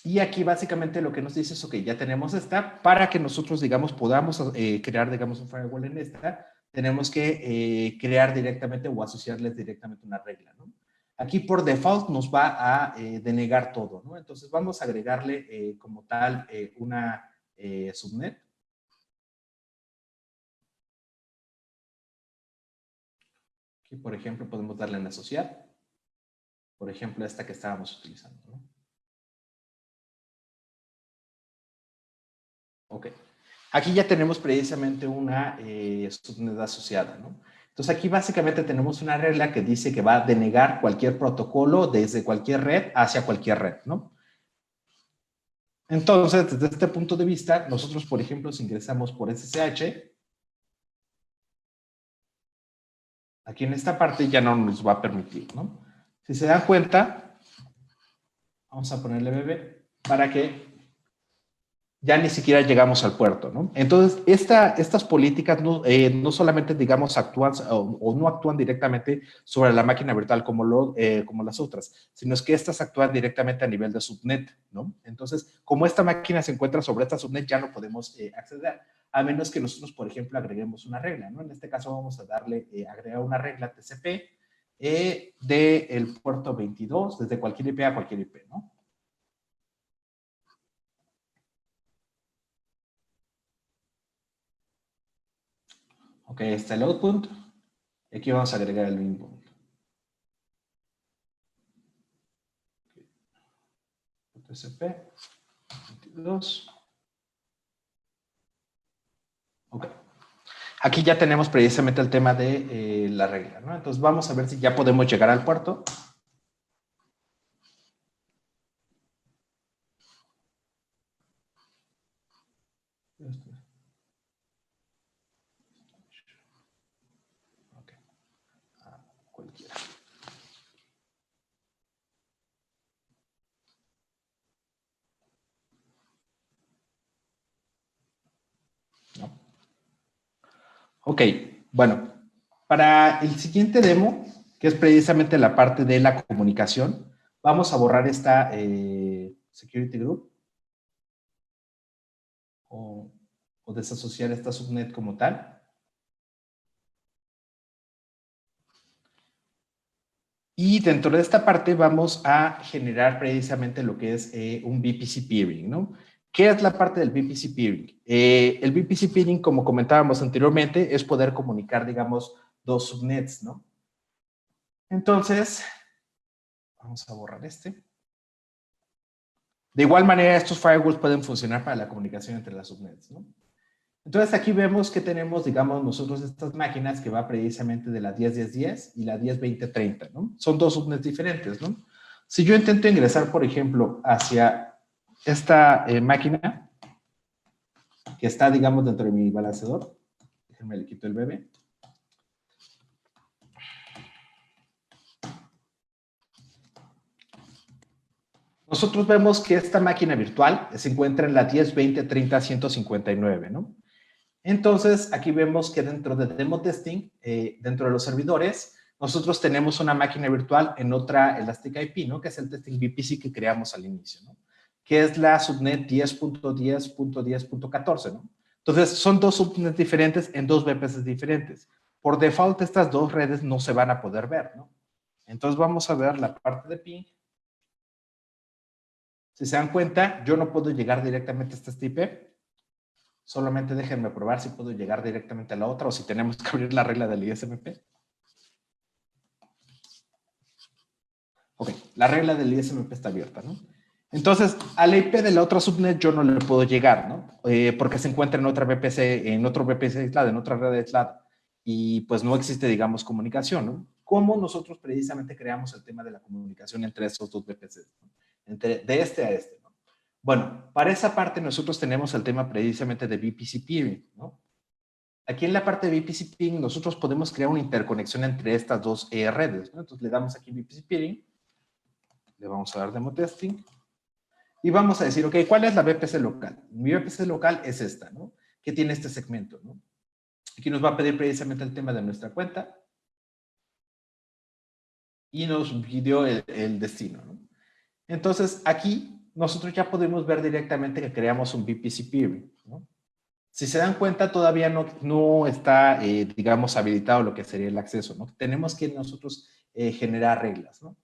Y aquí básicamente lo que nos dice es, ok, ya tenemos esta, para que nosotros, digamos, podamos crear, digamos, un firewall en esta, tenemos que crear directamente o asociarles directamente una regla, ¿no? Aquí por default nos va a denegar todo, ¿no? Entonces vamos a agregarle como tal una subnet. Aquí, por ejemplo, podemos darle en asociar. Por ejemplo, esta que estábamos utilizando, ¿no? Ok. Aquí ya tenemos precisamente una subnet asociada, ¿no? Entonces aquí básicamente tenemos una regla que dice que va a denegar cualquier protocolo desde cualquier red hacia cualquier red, ¿no? Entonces, desde este punto de vista, nosotros, por ejemplo, si ingresamos por SSH, aquí en esta parte ya no nos va a permitir, ¿no? Si se dan cuenta, vamos a ponerle BB para que ya ni siquiera llegamos al puerto, ¿no? Entonces, estas políticas no solamente, digamos, actúan o no actúan directamente sobre la máquina virtual como las otras, sino es que estas actúan directamente a nivel de subnet, ¿no? Entonces, como esta máquina se encuentra sobre esta subnet, ya no podemos acceder, a menos que nosotros, por ejemplo, agreguemos una regla, ¿no? En este caso vamos a darle, agregar una regla TCP del puerto 22, desde cualquier IP a cualquier IP, ¿no? Ok, está el output. Y aquí vamos a agregar el input. TCP 22. Ok. Aquí ya tenemos precisamente el tema de la regla, ¿no? Entonces vamos a ver si ya podemos llegar al puerto. Ok, bueno, para el siguiente demo, que es precisamente la parte de la comunicación, vamos a borrar esta security group o, o desasociar esta subnet como tal. Y dentro de esta parte vamos a generar precisamente lo que es un VPC peering, ¿no? ¿Qué es la parte del VPC peering? El VPC peering, como comentábamos anteriormente, es poder comunicar, digamos, dos subnets, ¿no? Entonces, vamos a borrar este. De igual manera, estos firewalls pueden funcionar para la comunicación entre las subnets, ¿no? Entonces, aquí vemos que tenemos, digamos, nosotros estas máquinas que va precisamente de la 10.10.10 y la 10.20.30, ¿no? Son dos subnets diferentes, ¿no? Si yo intento ingresar, por ejemplo, hacia esta máquina que está, digamos, dentro de mi balanceador, déjenme le quito el bebé. Nosotros vemos que esta máquina virtual se encuentra en la 10.20.30.159, ¿no? Entonces, aquí vemos que dentro de Demo Testing, dentro de los servidores, nosotros tenemos una máquina virtual en otra Elastic IP, ¿no? Que es el Testing VPC que creamos al inicio, ¿no? Que es la subnet 10.10.10.14, ¿no? Entonces, son dos subnets diferentes en dos VPCs diferentes. Por default, estas dos redes no se van a poder ver, ¿no? Entonces, vamos a ver la parte de ping. Si se dan cuenta, yo no puedo llegar directamente hasta este IP. Solamente déjenme probar si puedo llegar directamente a la otra o si tenemos que abrir la regla del ISMP. Ok, la regla del ISMP está abierta, ¿no? Entonces, a la IP de la otra subnet yo no le puedo llegar, ¿no? Porque se encuentra en otra VPC, en otro VPC aislado, en otra red aislada. Y pues no existe, digamos, comunicación, ¿no? ¿Cómo nosotros precisamente creamos el tema de la comunicación entre esos dos VPCs? ¿No? De este a este, ¿no? Bueno, para esa parte nosotros tenemos el tema precisamente de VPC peering, ¿no? Aquí en la parte de VPC peering nosotros podemos crear una interconexión entre estas dos redes, ¿no? Entonces le damos aquí VPC peering, le vamos a dar demo testing y vamos a decir, ok, ¿cuál es la VPC local? Mi VPC local es esta, ¿no? Que tiene este segmento, ¿no? Aquí nos va a pedir precisamente el tema de nuestra cuenta y nos pidió el destino, ¿no? Entonces aquí nosotros ya podemos ver directamente que creamos un VPC peering, ¿no? Si se dan cuenta, todavía no está, digamos, habilitado lo que sería el acceso, ¿no? Tenemos que nosotros generar reglas, ¿no?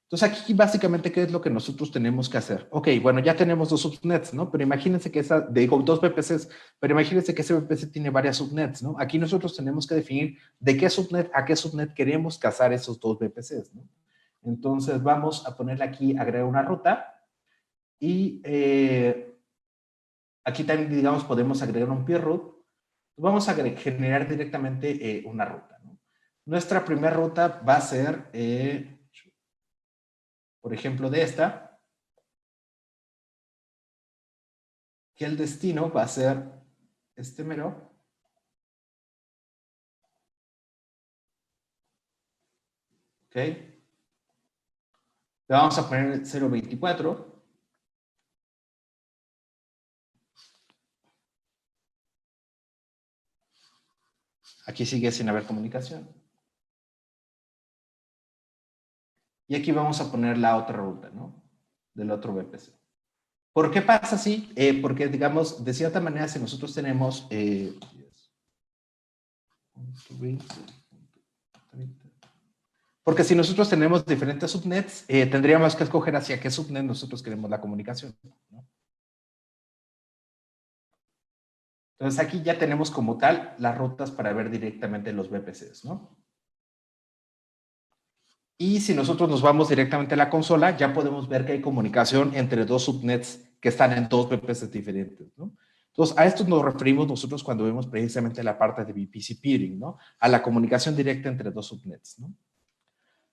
Entonces, aquí básicamente, ¿qué es lo que nosotros tenemos que hacer? Ok, bueno, ya tenemos dos subnets, ¿no? Pero imagínense que digo, dos VPCs, pero imagínense que ese VPC tiene varias subnets, ¿no? Aquí nosotros tenemos que definir de qué subnet a qué subnet queremos cazar esos dos VPCs, ¿no? Entonces, vamos a ponerle aquí, agregar una ruta y aquí también, digamos, podemos agregar un peer route. Vamos a generar directamente una ruta, ¿no? Nuestra primera ruta va a ser, por ejemplo, de esta, que el destino va a ser este mero. ¿Ok? Le vamos a poner 024. Aquí sigue sin haber comunicación. Y aquí vamos a poner la otra ruta, ¿no? Del otro VPC. ¿Por qué pasa así? Porque, digamos, de cierta manera, si nosotros tenemos... porque si nosotros tenemos diferentes subnets, tendríamos que escoger hacia qué subnet nosotros queremos la comunicación, ¿no? Entonces, aquí ya tenemos como tal las rutas para ver directamente los VPCs, ¿no? Y si nosotros nos vamos directamente a la consola, ya podemos ver que hay comunicación entre dos subnets que están en dos VPCs diferentes, ¿no? Entonces, a esto nos referimos nosotros cuando vemos precisamente la parte de VPC peering, ¿no? A la comunicación directa entre dos subnets, ¿no?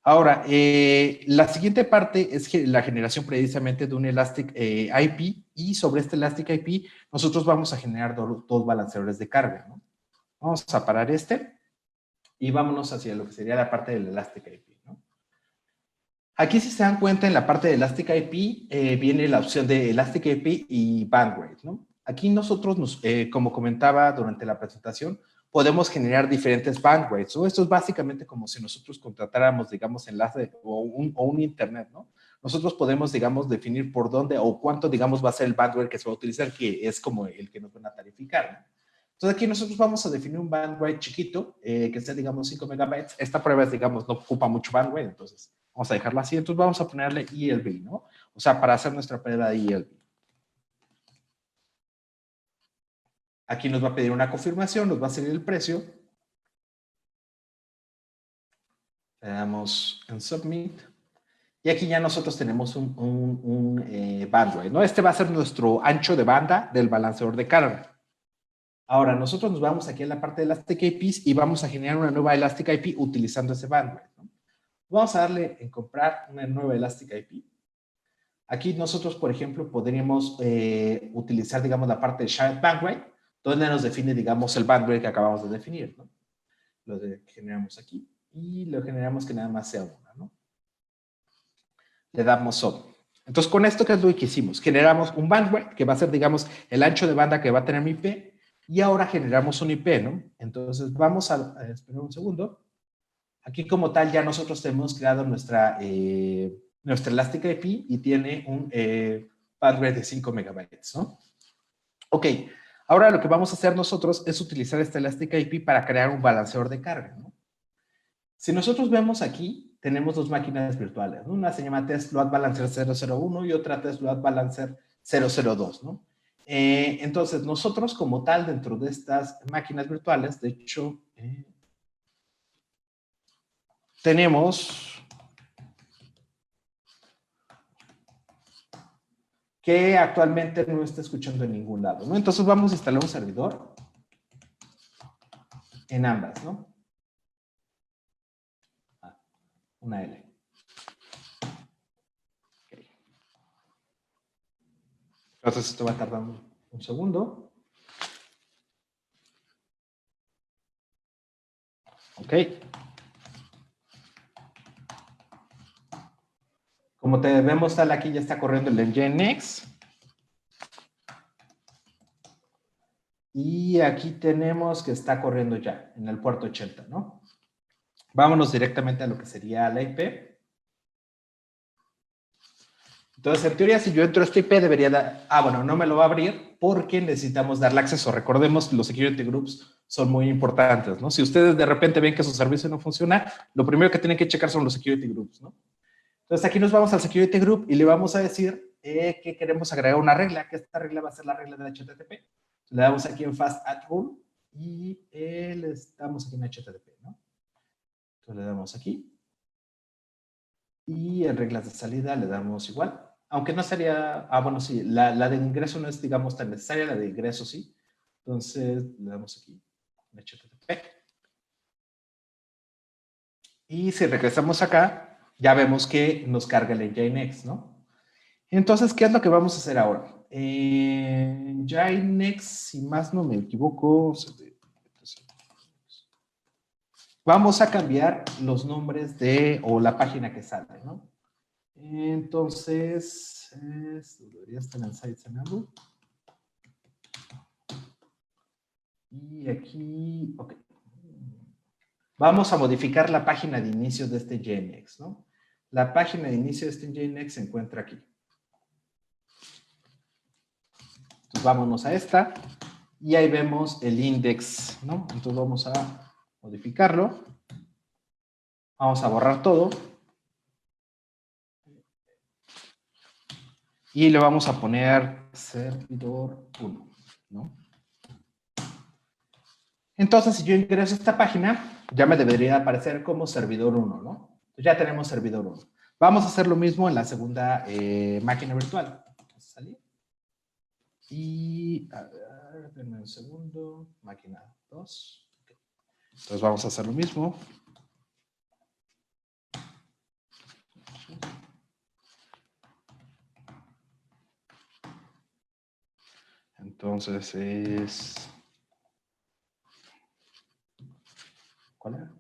Ahora, la siguiente parte es la generación precisamente de un Elastic IP y sobre este Elastic IP nosotros vamos a generar dos balanceadores de carga, ¿no? Vamos a parar este y vámonos hacia lo que sería la parte del Elastic IP, ¿no? Aquí, si se dan cuenta, en la parte de Elastic IP viene la opción de Elastic IP y Bandwidth, ¿no? Aquí nosotros, como comentaba durante la presentación, podemos generar diferentes bandwidths, ¿no? Esto es básicamente como si nosotros contratáramos, digamos, enlace o un internet, ¿no? Nosotros podemos, digamos, definir por dónde o cuánto, digamos, va a ser el bandwidth que se va a utilizar, que es como el que nos van a tarificar, ¿no? Entonces aquí nosotros vamos a definir un bandwidth chiquito, que sea, digamos, 5 megabytes. Esta prueba es, digamos, no ocupa mucho bandwidth, entonces vamos a dejarla así. Entonces vamos a ponerle ELB, ¿no? O sea, para hacer nuestra prueba de ELB. Aquí nos va a pedir una confirmación, nos va a salir el precio. Le damos en Submit. Y aquí ya nosotros tenemos un bandwidth, ¿no? Este va a ser nuestro ancho de banda del balanceador de carga. Ahora, nosotros nos vamos aquí a la parte de Elastic IPs y vamos a generar una nueva Elastic IP utilizando ese bandwidth, ¿no? Vamos a darle en comprar una nueva Elastic IP. Aquí nosotros, por ejemplo, podríamos utilizar, digamos, la parte de Shared Bandwidth, donde nos define, digamos, el bandwidth que acabamos de definir, ¿no? Lo generamos aquí y lo generamos que nada más sea una, ¿no? Le damos Sub. Entonces, con esto, ¿qué es lo que hicimos? Generamos un bandwidth que va a ser, digamos, el ancho de banda que va a tener mi IP y ahora generamos un IP, ¿no? Entonces, vamos a esperar un segundo. Aquí como tal ya nosotros tenemos creado nuestra Elastic IP y tiene un bandwidth de 5 megabytes, ¿no? Ok, ahora lo que vamos a hacer nosotros es utilizar esta Elastic IP para crear un balanceador de carga, ¿no? Si nosotros vemos aquí, tenemos dos máquinas virtuales, ¿no? Una se llama Test Load Balancer 001 y otra Test Load Balancer 002, ¿no? Entonces, nosotros como tal, dentro de estas máquinas virtuales, de hecho, tenemos que actualmente no está escuchando en ningún lado, ¿no? Entonces vamos a instalar un servidor en ambas, ¿no? Una L. Okay. Entonces esto va a tardar un segundo. Ok. Como te vemos, tal aquí ya está corriendo el Nginx. Y aquí tenemos que está corriendo ya en el puerto 80, ¿no? Vámonos directamente a lo que sería la IP. Entonces, en teoría, si yo entro a esta IP, debería dar... bueno, no me lo va a abrir porque necesitamos darle acceso. Recordemos que los security groups son muy importantes, ¿no? Si ustedes de repente ven que su servicio no funciona, lo primero que tienen que checar son los security groups, ¿no? Entonces, aquí nos vamos al security group y le vamos a decir que queremos agregar una regla, que esta regla va a ser la regla del HTTP. Le damos aquí en Fast Add Rule y le damos aquí en HTTP, ¿no? Entonces, le damos aquí. Y en reglas de salida le damos igual. Aunque no sería, bueno, sí, la de ingreso no es, digamos, tan necesaria, la de ingreso sí. Entonces le damos aquí en HTTP. Y si regresamos acá, ya vemos que nos carga el Nginx, ¿no? Entonces, ¿qué es lo que vamos a hacer ahora? Nginx, si más no me equivoco, vamos a cambiar los nombres o la página que sale, ¿no? Entonces, debería estar en Sites Enable. Y aquí, ok. Vamos a modificar la página de inicio de este Nginx, ¿no? La página de inicio de este Nginx se encuentra aquí. Entonces, vámonos a esta. Y ahí vemos el index, ¿no? Entonces, vamos a modificarlo. Vamos a borrar todo. Y le vamos a poner servidor 1, ¿no? Entonces, si yo ingreso a esta página, ya me debería aparecer como servidor 1, ¿no? Entonces, ya tenemos servidor 1. Vamos a hacer lo mismo en la segunda máquina virtual. Vamos a salir. Y, a ver, denme un segundo. Máquina 2. Okay. Entonces, vamos a hacer lo mismo. Entonces, es... ¿Cuál era?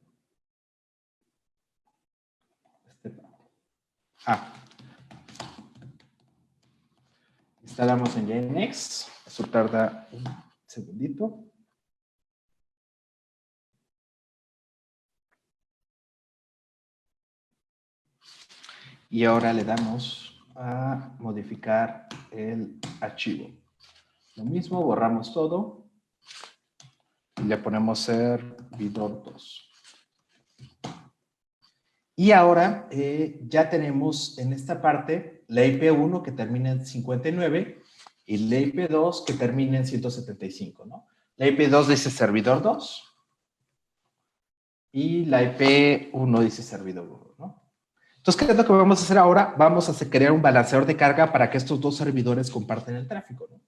Instalamos en Nginx. Esto tarda un segundito. Y ahora le damos a modificar el archivo. Lo mismo, borramos todo. Y le ponemos servidor 2. Y ahora ya tenemos en esta parte la IP1 que termina en 59 y la IP2 que termina en 175, ¿no? La IP2 dice servidor 2 y la IP1 dice servidor 1, ¿no? Entonces, ¿qué es lo que vamos a hacer ahora? Vamos a crear un balanceador de carga para que estos dos servidores compartan el tráfico, ¿no?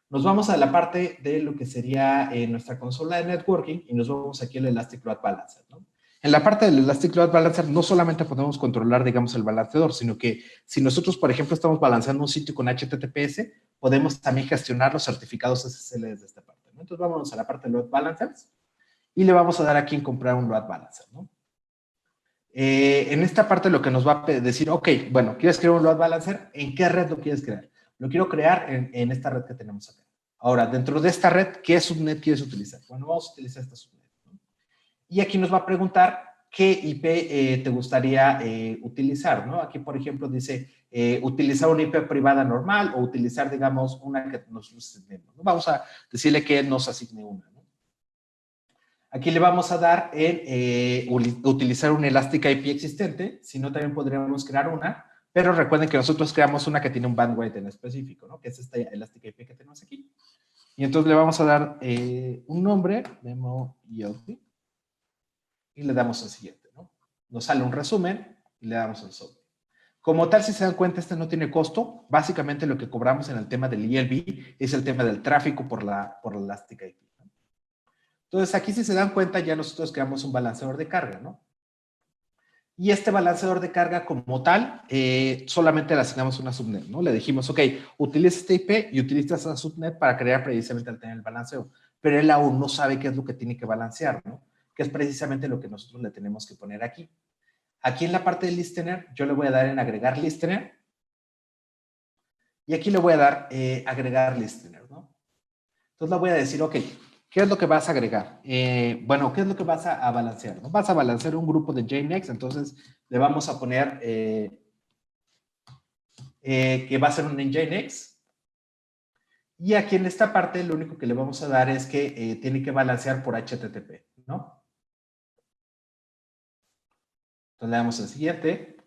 Nos vamos a la parte de lo que sería nuestra consola de networking y nos vamos aquí al Elastic Load Balancer, ¿no? En la parte del Elastic Load Balancer no solamente podemos controlar, digamos, el balanceador, sino que si nosotros, por ejemplo, estamos balanceando un sitio con HTTPS, podemos también gestionar los certificados SSL desde esta parte, ¿no? Entonces, vámonos a la parte de Load Balancers y le vamos a dar aquí en comprar un Load Balancer, ¿no? En esta parte lo que nos va a decir, ok, bueno, ¿quieres crear un Load Balancer? ¿En qué red lo quieres crear? Lo quiero crear en esta red que tenemos acá. Ahora, dentro de esta red, ¿qué subnet quieres utilizar? Bueno, vamos a utilizar esta subnet, ¿no? Y aquí nos va a preguntar qué IP te gustaría utilizar, ¿no? Aquí, por ejemplo, dice utilizar una IP privada normal o utilizar, digamos, una que nos asignemos, ¿no? Vamos a decirle que nos asigne una, ¿no? Aquí le vamos a dar en utilizar un Elastic IP existente, si no también podríamos crear una, pero recuerden que nosotros creamos una que tiene un bandwidth en específico, ¿no? Que es esta Elastic IP que tenemos aquí. Y entonces le vamos a dar un nombre, demo ELT, y le damos al siguiente, ¿no? Nos sale un resumen y le damos al sobre. Como tal, si se dan cuenta, este no tiene costo. Básicamente lo que cobramos en el tema del ELB es el tema del tráfico por la Elastic IP. Entonces, aquí si se dan cuenta, ya nosotros creamos un balanceador de carga, ¿no? Y este balanceador de carga como tal, solamente le asignamos una subnet, ¿no? Le dijimos, ok, utiliza este IP y utiliza esa subnet para crear precisamente el balanceo. Pero él aún no sabe qué es lo que tiene que balancear, ¿no? Que es precisamente lo que nosotros le tenemos que poner aquí. Aquí en la parte de listener, yo le voy a dar en agregar listener. Y aquí le voy a dar agregar listener, ¿no? Entonces le voy a decir, ok, ¿qué es lo que vas a agregar? Bueno, ¿qué es lo que vas a balancear? ¿No? Vas a balancear un grupo de JNX, entonces le vamos a poner que va a ser un JNX. Y aquí en esta parte lo único que le vamos a dar es que tiene que balancear por HTTP, ¿no? Entonces le damos al siguiente.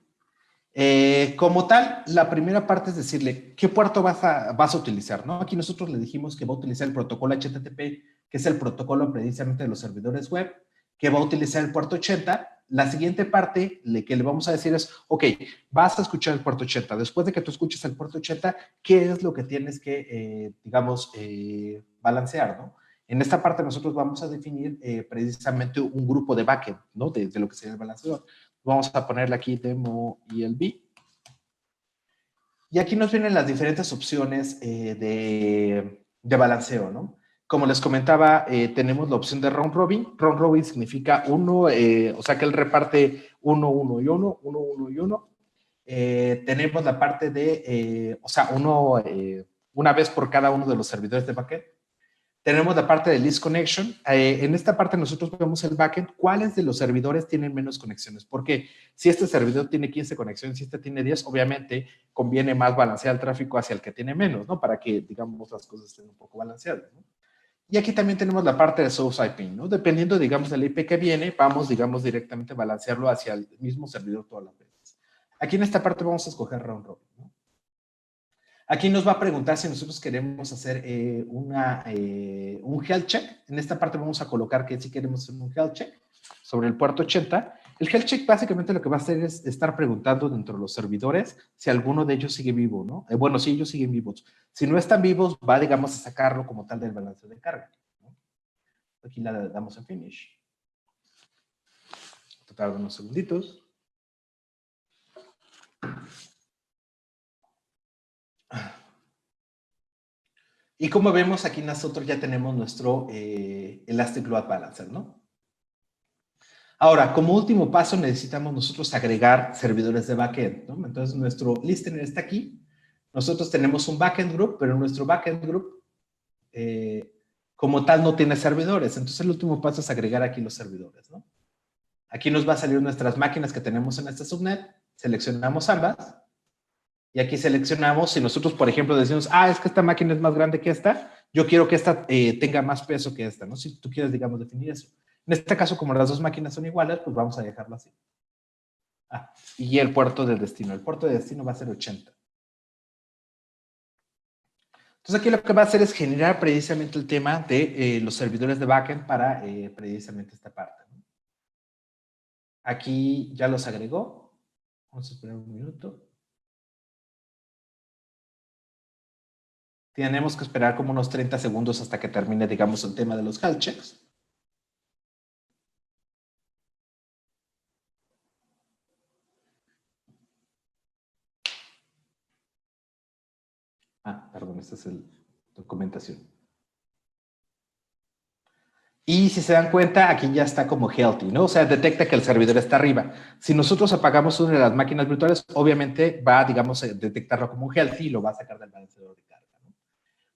Como tal, la primera parte es decirle qué puerto vas a utilizar, ¿no? Aquí nosotros le dijimos que va a utilizar el protocolo HTTP, que es el protocolo precisamente de los servidores web, que va a utilizar el puerto 80. La siguiente parte que le vamos a decir es, ok, vas a escuchar el puerto 80. Después de que tú escuches el puerto 80, ¿qué es lo que tienes que, digamos, balancear, ¿no? En esta parte nosotros vamos a definir precisamente un grupo de backend, ¿no? De lo que sería el balanceador. Vamos a ponerle aquí demo ELB. Y aquí nos vienen las diferentes opciones de balanceo, ¿no? Como les comentaba, tenemos la opción de round robin. Round robin significa uno, o sea que él reparte 1, 1 y 1, 1, 1 y 1. Tenemos la parte de, o sea, una vez por cada uno de los servidores de backend. Tenemos la parte de list connection. En esta parte nosotros vemos el backend. ¿Cuáles de los servidores tienen menos conexiones? Porque si este servidor tiene 15 conexiones, si este tiene 10, obviamente conviene más balancear el tráfico hacia el que tiene menos, ¿no? Para que, digamos, las cosas estén un poco balanceadas, ¿no? Y aquí también tenemos la parte de source IP, ¿no? Dependiendo, digamos, del IP que viene, vamos, digamos, directamente a balancearlo hacia el mismo servidor todas las veces. Aquí en esta parte vamos a escoger round robin, ¿no? Aquí nos va a preguntar si nosotros queremos hacer un health check. En esta parte vamos a colocar que si queremos hacer un health check sobre el puerto 80. El health check básicamente lo que va a hacer es estar preguntando dentro de los servidores si alguno de ellos sigue vivo, ¿no? Bueno, si ellos siguen vivos. Si no están vivos, va, digamos, a sacarlo como tal del balance de carga, ¿no? Aquí la damos en finish. Tarda unos segunditos. Y como vemos, aquí nosotros ya tenemos nuestro Elastic Load Balancer, ¿no? Ahora, como último paso, necesitamos nosotros agregar servidores de backend, ¿no? Entonces, nuestro listener está aquí. Nosotros tenemos un backend group, pero nuestro backend group como tal no tiene servidores. Entonces el último paso es agregar aquí los servidores, ¿no? Aquí nos va a salir nuestras máquinas que tenemos en este subnet, seleccionamos ambas, y aquí seleccionamos, si nosotros, por ejemplo, decimos, es que esta máquina es más grande que esta, yo quiero que esta tenga más peso que esta, ¿no? Si tú quieres, digamos, definir eso. En este caso, como las dos máquinas son iguales, pues vamos a dejarlo así. Y el puerto de destino. El puerto de destino va a ser 80. Entonces aquí lo que va a hacer es generar precisamente el tema de los servidores de backend para precisamente esta parte, ¿no? Aquí ya los agregó. Vamos a esperar un minuto. Tenemos que esperar como unos 30 segundos hasta que termine, digamos, el tema de los health checks. Perdón, esta es la documentación. Y si se dan cuenta, aquí ya está como healthy, ¿no? O sea, detecta que el servidor está arriba. Si nosotros apagamos una de las máquinas virtuales, obviamente va, digamos, a detectarlo como healthy y lo va a sacar del balanceador de carga, ¿no?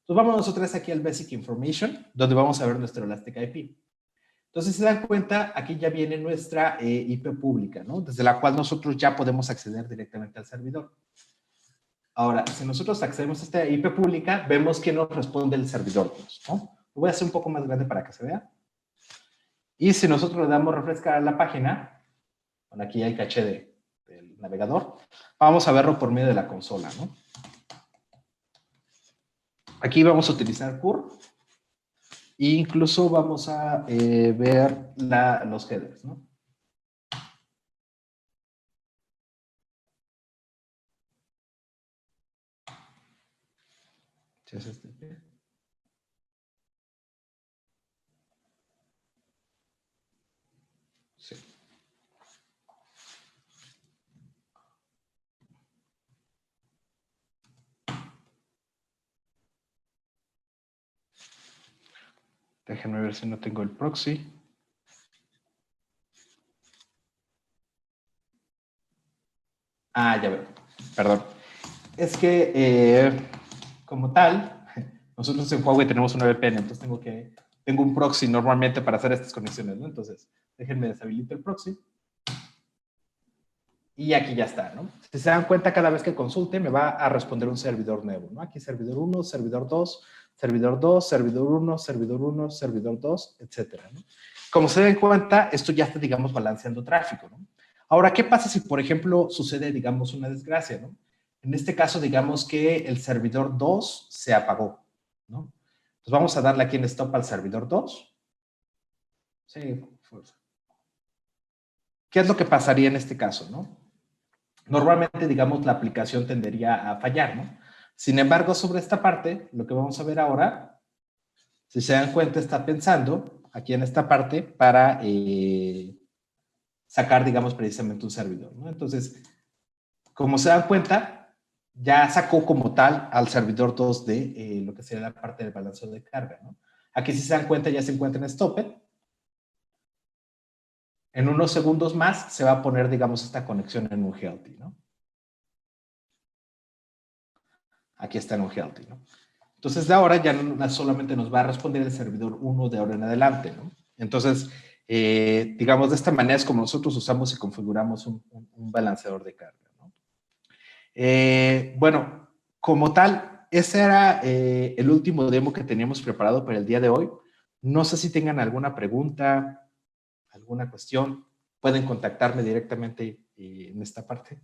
Entonces, vamos otra vez aquí al Basic Information, donde vamos a ver nuestro Elastic IP. Entonces, si se dan cuenta, aquí ya viene nuestra IP pública, ¿no? Desde la cual nosotros ya podemos acceder directamente al servidor. Ahora, si nosotros accedemos a esta IP pública, vemos que nos responde el servidor, ¿no? Lo voy a hacer un poco más grande para que se vea. Y si nosotros le damos refrescar a la página, bueno, aquí hay caché del navegador, vamos a verlo por medio de la consola, ¿no? Aquí vamos a utilizar curl e incluso vamos a ver los headers, ¿no? ¿Sí es este? Sí. Déjenme ver si no tengo el proxy. Ya veo. Perdón. Es que, como tal, nosotros en Huawei tenemos una VPN, entonces tengo un proxy normalmente para hacer estas conexiones, ¿no? Entonces, déjenme deshabilitar el proxy. Y aquí ya está, ¿no? Si se dan cuenta, cada vez que consulte me va a responder un servidor nuevo, ¿no? Aquí servidor 1, servidor 2, servidor 2, servidor 1, servidor 1, servidor 2, etcétera, ¿no? Como se den cuenta, esto ya está, digamos, balanceando tráfico, ¿no? Ahora, ¿qué pasa si, por ejemplo, sucede, digamos, una desgracia, ¿no? En este caso, digamos que el servidor 2 se apagó, ¿no? Entonces vamos a darle aquí en stop al servidor 2. Sí, fuerza. ¿Qué es lo que pasaría en este caso, no? Normalmente, digamos, la aplicación tendería a fallar, ¿no? Sin embargo, sobre esta parte, lo que vamos a ver ahora, si se dan cuenta, está pensando aquí en esta parte para sacar, digamos, precisamente un servidor, ¿no? Entonces, como se dan cuenta, ya sacó como tal al servidor 2 de lo que sería la parte del balanceo de carga, ¿no? Aquí, si se dan cuenta, ya se encuentra en Stopped. En unos segundos más se va a poner, digamos, esta conexión en un healthy, ¿no? Aquí está en un healthy, ¿no? Entonces, de ahora ya no solamente nos va a responder el servidor 1 de ahora en adelante, ¿no? Entonces, digamos, de esta manera es como nosotros usamos y configuramos un balanceador de carga, ¿no? Bueno, como tal, ese era el último demo que teníamos preparado para el día de hoy. No sé si tengan alguna pregunta, alguna cuestión. Pueden contactarme directamente en esta parte.